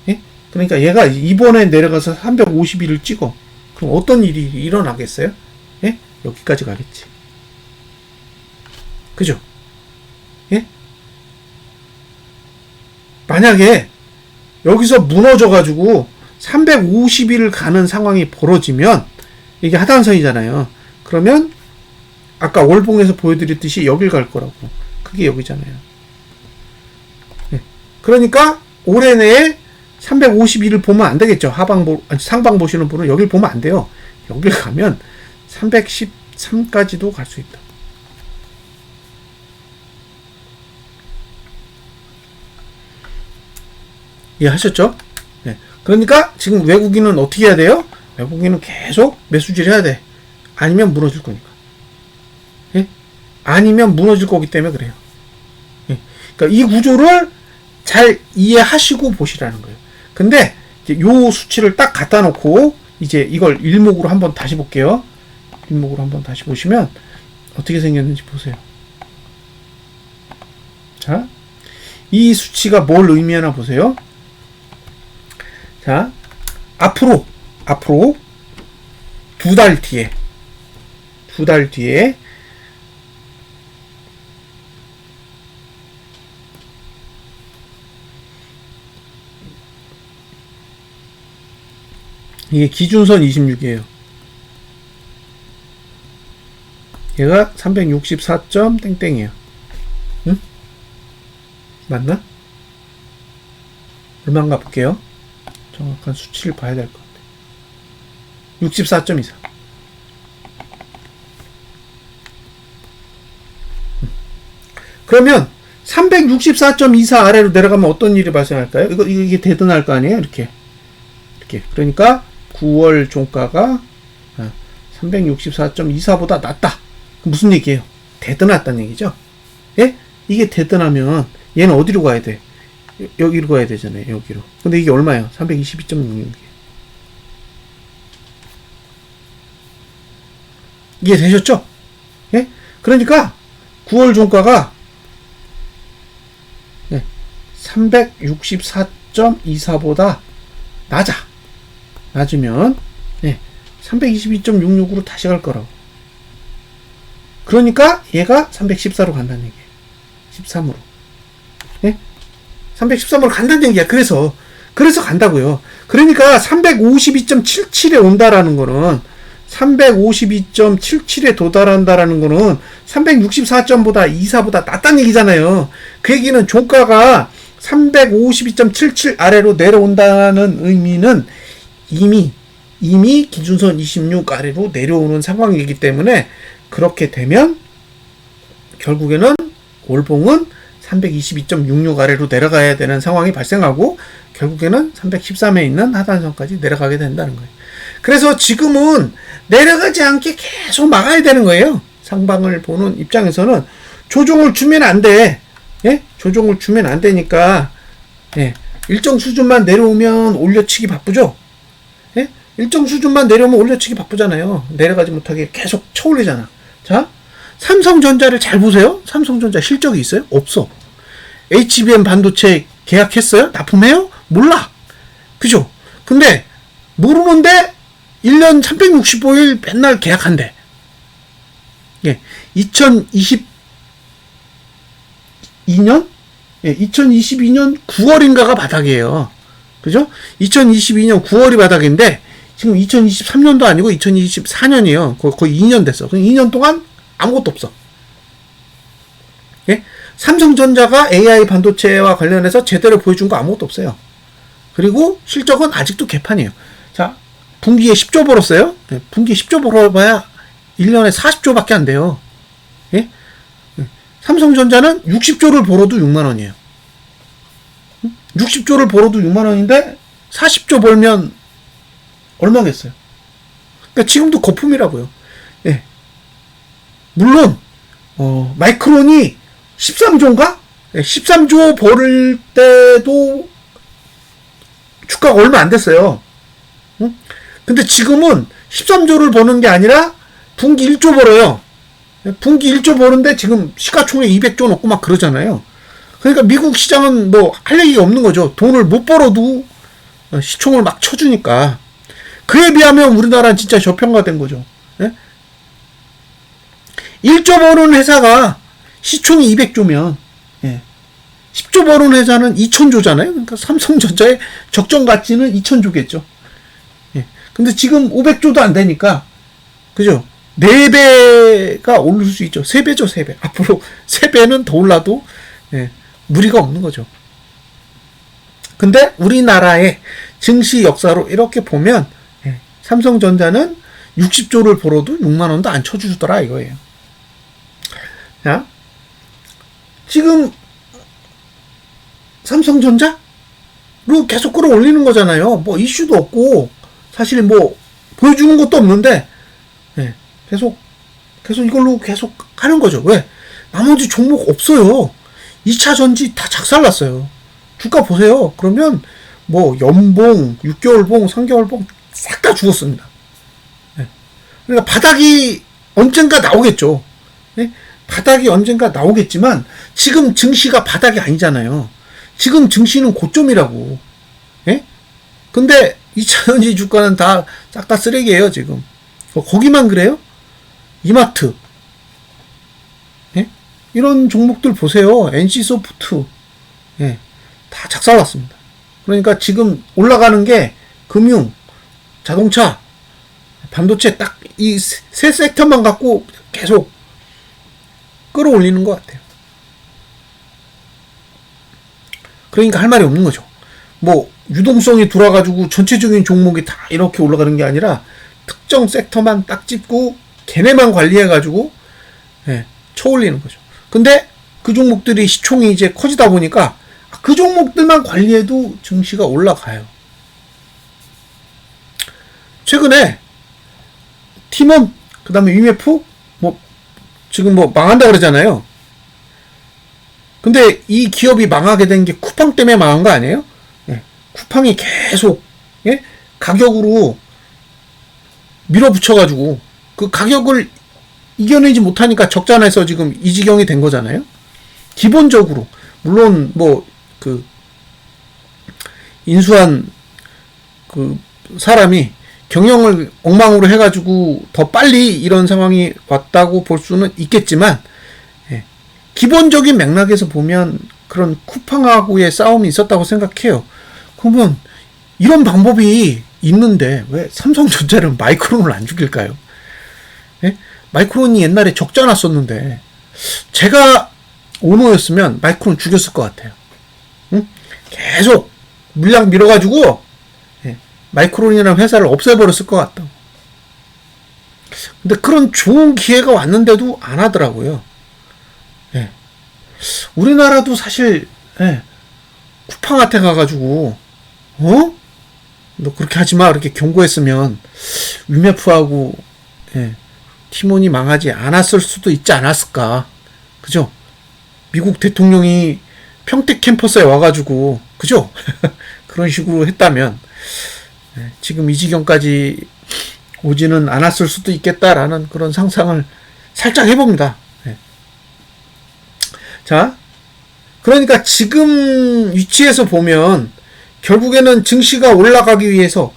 예? 그러니까 얘가 이번에 내려가서 351을 찍어. 그럼 어떤 일이 일어나겠어요? 예? 여기까지 가겠지. 그죠? 예? 만약에 여기서 무너져가지고 350일 가는 상황이 벌어지면 이게 하단선이잖아요. 그러면 아까 월봉에서 보여드렸듯이 여길 갈 거라고. 그게 여기잖아요. 네. 그러니까 올해 내에 351을 보면 안 되겠죠. 상방 보시는 분은 여길 보면 안 돼요. 여길 가면 313까지도 갈 수 있다. 이해하셨죠? 네. 그러니까 지금 외국인은 어떻게 해야 돼요? 외국인은 계속 매수질 해야 돼. 아니면 무너질 거니까. 예? 아니면 무너질 거기 때문에 그래요. 예. 그러니까 이 구조를 잘 이해하시고 보시라는 거예요. 근데 이제 요 수치를 딱 갖다 놓고 이제 이걸 일목으로 한번 다시 볼게요. 일목으로 한번 다시 보시면 어떻게 생겼는지 보세요. 자, 이 수치가 뭘 의미하나 보세요. 자, 앞으로 두 달 뒤에 이게 기준선 26이에요. 얘가 364점 땡땡이에요. 응? 맞나? 얼마인가 볼게요. 정확한 수치를 봐야 될 것 같아요. 64.24. 그러면 364.24 아래로 내려가면 어떤 일이 발생할까요? 이게 대등할 거 아니에요? 이렇게. 그러니까 9월 종가가 364.24보다 낮다. 무슨 얘기예요? 대등하다는 얘기죠? 예? 이게 대등하면 얘는 어디로 가야 돼? 여기로 가야 되잖아요. 여기로. 근데 이게 얼마예요? 322.66. 이해 되셨죠? 예? 그러니까 9월 종가가 364.24보다 낮으면 322.66으로 다시 갈 거라고. 그러니까 얘가 314로 간다는 얘기예요. 13으로. 예? 313으로 간다는 얘기야. 그래서 간다고요. 그러니까 352.77에 온다라는 거는 352.77에 도달한다라는 거는 364점보다 24보다 낮다는 얘기잖아요. 그 얘기는 종가가 352.77 아래로 내려온다는 의미는 이미 기준선 26 아래로 내려오는 상황이기 때문에 그렇게 되면 결국에는 월봉은 322.66 아래로 내려가야 되는 상황이 발생하고 결국에는 313에 있는 하단선까지 내려가게 된다는 거예요. 그래서 지금은 내려가지 않게 계속 막아야 되는 거예요. 상방을 보는 입장에서는 조종을 주면 안 돼. 예? 조종을 주면 안 되니까 일정 수준만 내려오면 올려치기 바쁘죠. 예? 일정 수준만 내려오면 올려치기 바쁘잖아요. 내려가지 못하게 계속 쳐올리잖아. 자, 삼성전자를 잘 보세요. 삼성전자 실적이 있어요? 없어. HBM 반도체 계약했어요? 납품해요? 몰라. 그죠? 근데 모르는데 1년 365일 맨날 계약한대. 예. 2022년 9월인가가 바닥이에요. 그죠? 2022년 9월이 바닥인데 지금 2023년도 아니고 2024년이에요. 거의 2년 됐어. 그럼 2년 동안 아무것도 없어. 예? 삼성전자가 AI 반도체와 관련해서 제대로 보여준 거 아무것도 없어요. 그리고 실적은 아직도 개판이에요. 자, 분기에 10조 벌었어요? 예, 분기에 10조 벌어봐야 1년에 40조밖에 안 돼요. 예? 삼성전자는 60조를 벌어도 6만 원이에요. 60조를 벌어도 6만 원인데 40조 벌면 얼마겠어요? 그러니까 지금도 거품이라고요. 예. 물론 마이크론이 13조인가? 13조 벌을 때도 주가가 얼마 안 됐어요. 응? 근데 지금은 13조를 버는 게 아니라 분기 1조 벌어요. 분기 1조 버는데 지금 시가총액 200조 넘고 막 그러잖아요. 그러니까 미국 시장은 뭐 할 얘기가 없는 거죠. 돈을 못 벌어도 시총을 막 쳐주니까. 그에 비하면 우리나라는 진짜 저평가된 거죠. 예? 1조 버는 회사가 시총이 200조면 10조 버는 회사는 2000조잖아요. 그러니까 삼성전자의 적정 가치는 2000조겠죠. 근데 지금 500조도 안 되니까 그죠? 4배가 오를 수 있죠. 3배죠, 3배. 앞으로 3배는 더 올라도 무리가 없는 거죠. 근데 우리나라의 증시 역사로 이렇게 보면 삼성전자는 60조를 벌어도 6만 원도 안 쳐주더라 이거예요. 자, 지금 삼성전자로 계속 끌어올리는 거잖아요. 뭐 이슈도 없고 사실 뭐 보여주는 것도 없는데 계속 이걸로 계속 하는 거죠. 왜? 나머지 종목 없어요. 2차 전지 다 작살났어요. 주가 보세요. 그러면 뭐 연봉, 6개월봉, 3개월봉 싹 다 죽었습니다. 그러니까 바닥이 언젠가 나오겠죠. 바닥이 언젠가 나오겠지만 지금 증시가 바닥이 아니잖아요. 지금 증시는 고점이라고. 근데 2차 전지 주가는 다 싹 다 쓰레기예요 지금. 거기만 그래요? 이마트 이런 종목들 보세요. NC소프트 다 작살났습니다. 그러니까 지금 올라가는 게 금융, 자동차, 반도체 딱 이 세 섹터만 갖고 계속 끌어올리는 것 같아요. 그러니까 할 말이 없는 거죠. 뭐 유동성이 돌아가지고 전체적인 종목이 다 이렇게 올라가는 게 아니라 특정 섹터만 딱 찝고 걔네만 관리해가지고 쳐올리는 거죠. 근데 그 종목들이 시총이 이제 커지다 보니까 그 종목들만 관리해도 증시가 올라가요. 최근에 팀원 그 다음에 위메프 뭐 지금 뭐 망한다 그러잖아요. 근데 이 기업이 망하게 된 게 쿠팡 때문에 망한 거 아니에요? 쿠팡이 계속 가격으로 밀어붙여가지고 그 가격을 이겨내지 못하니까 적자나서 지금 이 지경이 된 거잖아요. 기본적으로 물론 뭐 그 인수한 그 사람이 경영을 엉망으로 해가지고 더 빨리 이런 상황이 왔다고 볼 수는 있겠지만 기본적인 맥락에서 보면 그런 쿠팡하고의 싸움이 있었다고 생각해요. 그러면 이런 방법이 있는데 왜 삼성전자는 마이크론을 안 죽일까요? 마이크론이 옛날에 적자 났었는데 제가 오너였으면 마이크론 죽였을 것 같아요. 응? 계속 물량 밀어가지고 마이크론이라는 회사를 없애버렸을 것 같다고. 근데 그런 좋은 기회가 왔는데도 안 하더라고요. 우리나라도 사실 쿠팡한테 가가지고 너 그렇게 하지마 이렇게 경고했으면 위메프하고 팀원이 망하지 않았을 수도 있지 않았을까. 그죠? 미국 대통령이 평택 캠퍼스에 와가지고 그죠? 그런 식으로 했다면 지금 이 지경까지 오지는 않았을 수도 있겠다라는 그런 상상을 살짝 해봅니다. 자, 그러니까 지금 위치에서 보면 결국에는 증시가 올라가기 위해서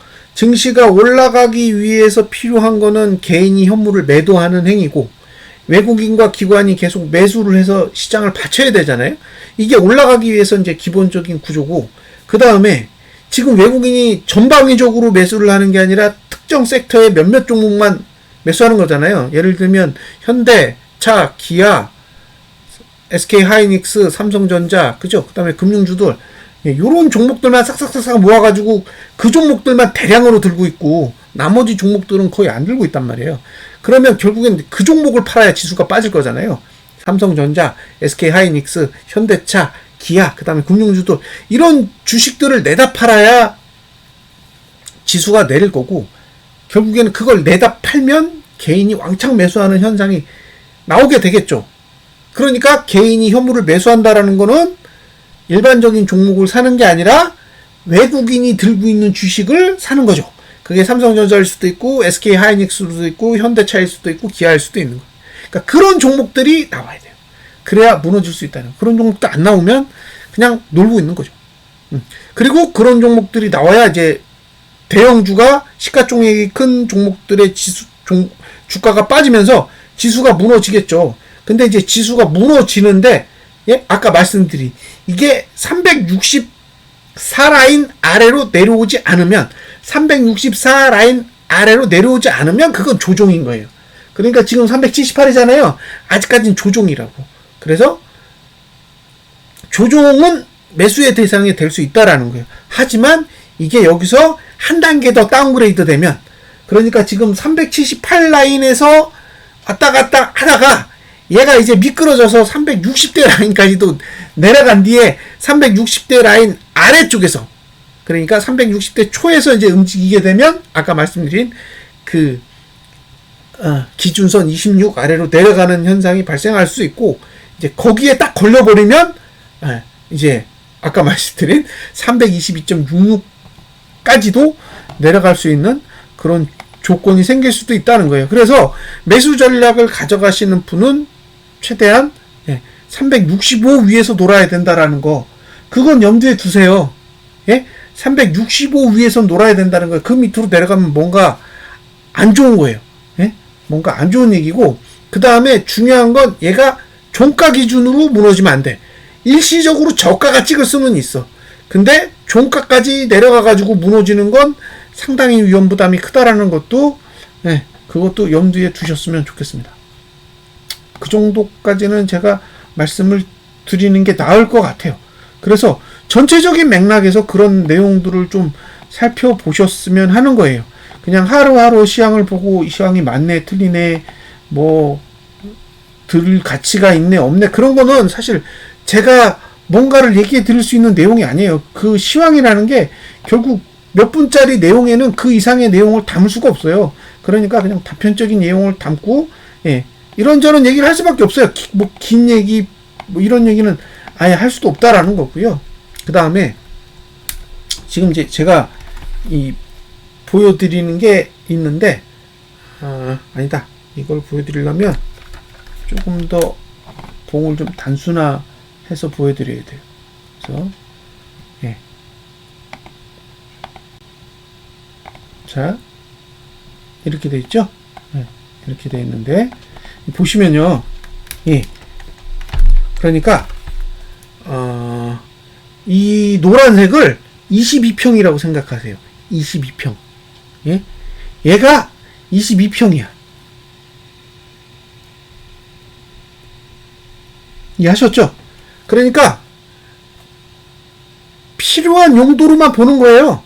필요한 거는 개인이 현물을 매도하는 행위고 외국인과 기관이 계속 매수를 해서 시장을 받쳐야 되잖아요. 이게 올라가기 위해서 이제 기본적인 구조고, 그 다음에 지금 외국인이 전방위적으로 매수를 하는 게 아니라 특정 섹터의 몇몇 종목만 매수하는 거잖아요. 예를 들면 현대차, 기아, SK하이닉스, 삼성전자, 그죠? 그 다음에 금융주들, 요런 종목들만 싹싹싹싹 모아가지고 그 종목들만 대량으로 들고 있고, 나머지 종목들은 거의 안 들고 있단 말이에요. 그러면 결국엔 그 종목을 팔아야 지수가 빠질 거잖아요. 삼성전자, SK하이닉스, 현대차, 기아, 그 다음에 금융주도 이런 주식들을 내다 팔아야 지수가 내릴 거고, 결국에는 그걸 내다 팔면 개인이 왕창 매수하는 현상이 나오게 되겠죠. 그러니까 개인이 현물을 매수한다라는 거는 일반적인 종목을 사는 게 아니라 외국인이 들고 있는 주식을 사는 거죠. 그게 삼성전자일 수도 있고 SK하이닉스일 수도 있고 현대차일 수도 있고 기아일 수도 있는 거예요. 그러니까 그런 종목들이 나와야 돼요. 그래야 무너질 수 있다는 거예요. 그런 종목도 안 나오면 그냥 놀고 있는 거죠. 그리고 그런 종목들이 나와야 이제 대형주가 시가총액이 큰 종목들의 주가가 빠지면서 지수가 무너지겠죠. 근데 이제 지수가 무너지는데, 예? 아까 말씀드린 이게 364 라인 아래로 내려오지 않으면, 364 라인 아래로 내려오지 않으면 그건 조종인 거예요. 그러니까 지금 378이잖아요. 아직까지는 조종이라고. 그래서 조종은 매수의 대상이 될 수 있다라는 거예요. 하지만 이게 여기서 한 단계 더 다운그레이드 되면, 그러니까 지금 378 라인에서 왔다 갔다 하다가 얘가 이제 미끄러져서 360대 라인까지도 내려간 뒤에 360대 라인 아래쪽에서, 그러니까 360대 초에서 이제 움직이게 되면 아까 말씀드린 그 기준선 26 아래로 내려가는 현상이 발생할 수 있고, 이제 거기에 딱 걸려버리면 이제 아까 말씀드린 322.66까지도 내려갈 수 있는 그런 조건이 생길 수도 있다는 거예요. 그래서 매수 전략을 가져가시는 분은 최대한 365 위에서 놀아야 된다라는 거, 그건 염두에 두세요. 예? 365 위에서 놀아야 된다는 거예요. 그 밑으로 내려가면 뭔가 안 좋은 거예요. 예? 뭔가 안 좋은 얘기고, 그 다음에 중요한 건 얘가 종가 기준으로 무너지면 안 돼. 일시적으로 저가가 찍을 수는 있어. 근데 종가까지 내려가가지고 무너지는 건 상당히 위험 부담이 크다라는 것도, 그것도 염두에 두셨으면 좋겠습니다. 그 정도까지는 제가 말씀을 드리는 게 나을 것 같아요. 그래서 전체적인 맥락에서 그런 내용들을 좀 살펴보셨으면 하는 거예요. 그냥 하루하루 시황을 보고 이 시황이 맞네, 틀리네, 뭐 들 가치가 있네, 없네, 그런 거는 사실 제가 뭔가를 얘기해 드릴 수 있는 내용이 아니에요. 그 시황이라는 게 결국 몇 분짜리 내용에는 그 이상의 내용을 담을 수가 없어요. 그러니까 그냥 단편적인 내용을 담고, 이런저런 얘기를 할 수밖에 없어요. 뭐 긴 얘기, 뭐 이런 얘기는 아예 할 수도 없다라는 거고요. 그 다음에 지금 이제 제가 보여드리는 게 있는데, 아니다. 이걸 보여드리려면 조금 더 봉을 좀 단순화해서 보여드려야 돼요. 그래서 자, 이렇게 돼 있죠? 이렇게 돼 있는데 보시면요, 그러니까 이 노란색을 22평이라고 생각하세요. 22평. 얘가 22평이야. 이해하셨죠? 그러니까 필요한 용도로만 보는 거예요.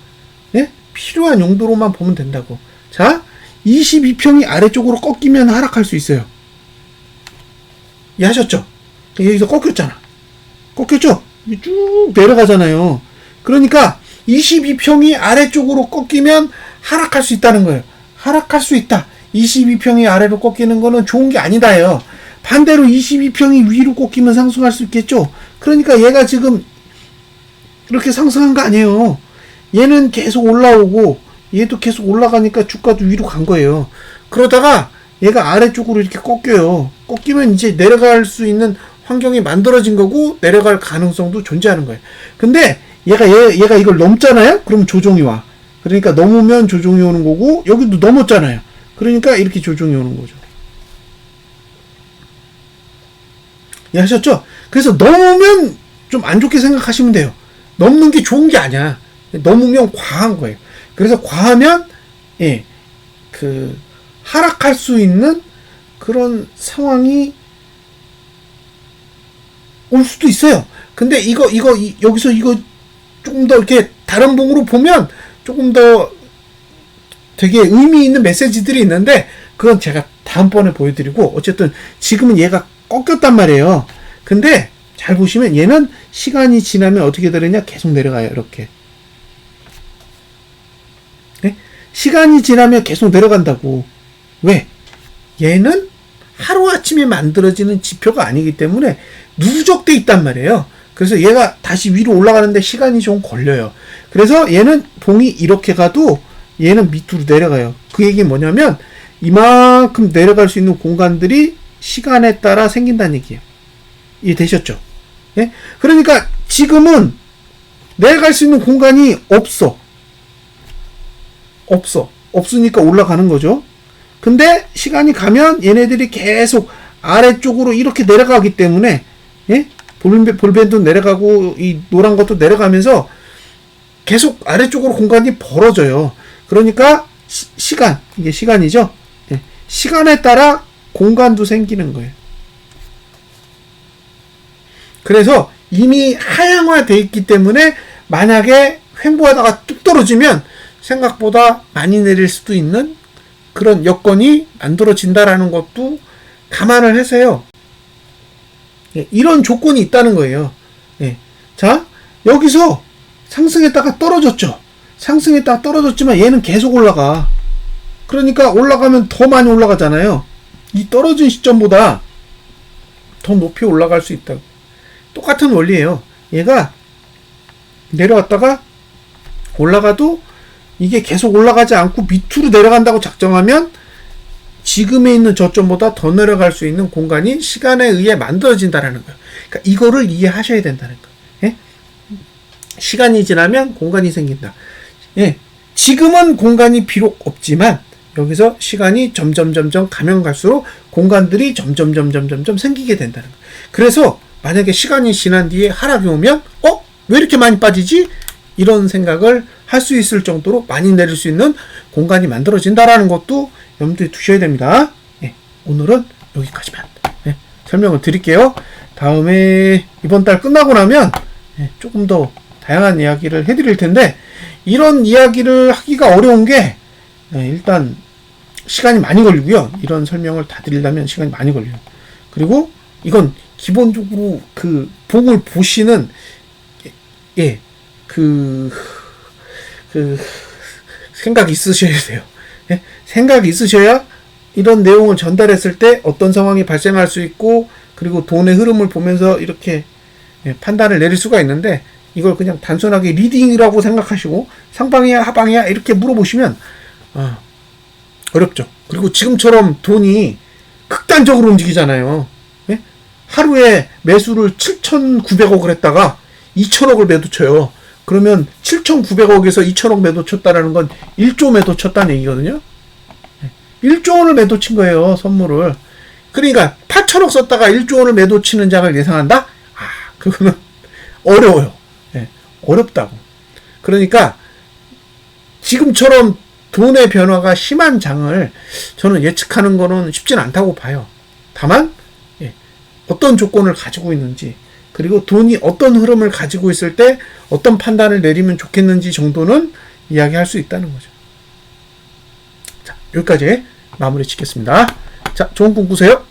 필요한 용도로만 보면 된다고. 자, 22평이 아래쪽으로 꺾이면 하락할 수 있어요. 이해하셨죠? 여기서 꺾였잖아. 꺾였죠? 쭉 내려가잖아요. 그러니까 22평이 아래쪽으로 꺾이면 하락할 수 있다는 거예요. 하락할 수 있다. 22평이 아래로 꺾이는 거는 좋은 게 아니다예요. 반대로 22평이 위로 꺾이면 상승할 수 있겠죠? 그러니까 얘가 지금 이렇게 상승한 거 아니에요. 얘는 계속 올라오고 얘도 계속 올라가니까 주가도 위로 간 거예요. 그러다가 얘가 아래쪽으로 이렇게 꺾여요. 꺾이면 이제 내려갈 수 있는 환경이 만들어진 거고 내려갈 가능성도 존재하는 거예요. 근데 얘가 이걸 넘잖아요? 그러면 조정이 와. 그러니까 넘으면 조정이 오는 거고, 여기도 넘었잖아요. 그러니까 이렇게 조정이 오는 거죠. 이해하셨죠? 그래서 넘으면 좀 안 좋게 생각하시면 돼요. 넘는 게 좋은 게 아니야. 넘으면 과한 거예요. 그래서 과하면 하락할 수 있는 그런 상황이 올 수도 있어요. 근데 여기서 이거 조금 더 이렇게 다른 봉으로 보면 조금 더 되게 의미 있는 메시지들이 있는데 그건 제가 다음번에 보여드리고 어쨌든 지금은 얘가 꺾였단 말이에요. 근데 잘 보시면 얘는 시간이 지나면 어떻게 되느냐 계속 내려가요. 이렇게 네? 시간이 지나면 계속 내려간다고. 왜? 얘는 하루아침에 만들어지는 지표가 아니기 때문에 누적돼 있단 말이에요. 그래서 얘가 다시 위로 올라가는데 시간이 좀 걸려요. 그래서 얘는 봉이 이렇게 가도 얘는 밑으로 내려가요. 그 얘기 뭐냐면 이만큼 내려갈 수 있는 공간들이 시간에 따라 생긴다는 얘기예요. 이해되셨죠? 예? 그러니까 지금은 내려갈 수 있는 공간이 없어. 없으니까 올라가는 거죠. 근데 시간이 가면 얘네들이 계속 아래쪽으로 이렇게 내려가기 때문에 예? 볼밴도 내려가고 이 노란 것도 내려가면서 계속 아래쪽으로 공간이 벌어져요. 그러니까 시간, 이게 시간이죠. 예. 시간에 따라 공간도 생기는 거예요. 그래서 이미 하향화되어 있기 때문에 만약에 횡보하다가 뚝 떨어지면 생각보다 많이 내릴 수도 있는 그런 여건이 만들어진다라는 것도 감안을 해서요. 예, 이런 조건이 있다는 거예요. 예. 자, 여기서 상승했다가 떨어졌죠. 상승했다가 떨어졌지만 얘는 계속 올라가. 그러니까 올라가면 더 많이 올라가잖아요. 이 떨어진 시점보다 더 높이 올라갈 수 있다고. 똑같은 원리예요. 얘가 내려왔다가 올라가도 이게 계속 올라가지 않고 밑으로 내려간다고 작정하면 지금에 있는 저점보다 더 내려갈 수 있는 공간이 시간에 의해 만들어진다라는 거예요. 그러니까 이거를 이해하셔야 된다는 거예요. 예? 시간이 지나면 공간이 생긴다. 예. 지금은 공간이 비록 없지만 여기서 시간이 점점 가면 갈수록 공간들이 점점 생기게 된다는 거예요. 그래서 만약에 시간이 지난 뒤에 하락이 오면 왜 이렇게 많이 빠지지? 이런 생각을 할 수 있을 정도로 많이 내릴 수 있는 공간이 만들어진다라는 것도 염두에 두셔야 됩니다. 예, 오늘은 여기까지만 설명을 드릴게요. 다음에 이번 달 끝나고 나면 조금 더 다양한 이야기를 해드릴 텐데 이런 이야기를 하기가 어려운 게 일단 시간이 많이 걸리고요. 이런 설명을 다 드리려면 시간이 많이 걸려요. 그리고 이건 기본적으로 그 봉을 보시는 생각이 있으셔야 돼요. 예? 생각이 있으셔야 이런 내용을 전달했을 때 어떤 상황이 발생할 수 있고 그리고 돈의 흐름을 보면서 이렇게 판단을 내릴 수가 있는데 이걸 그냥 단순하게 리딩이라고 생각하시고 상방이야 하방이야 이렇게 물어보시면 어렵죠. 그리고 지금처럼 돈이 극단적으로 움직이잖아요. 예? 하루에 매수를 7,900억을 했다가 2,000억을 매도 쳐요. 그러면 7,900억에서 2,000억 매도 쳤다라는 건 1조 매도 쳤다는 얘기거든요. 1조 원을 매도 친 거예요, 선물을. 그러니까 8,000억 썼다가 1조 원을 매도 치는 장을 예상한다? 그거는 어려워요. 어렵다고. 그러니까 지금처럼 돈의 변화가 심한 장을 저는 예측하는 거는 쉽지는 않다고 봐요. 다만 어떤 조건을 가지고 있는지 그리고 돈이 어떤 흐름을 가지고 있을 때 어떤 판단을 내리면 좋겠는지 정도는 이야기할 수 있다는 거죠. 자, 여기까지 마무리 짓겠습니다. 자, 좋은 꿈 꾸세요.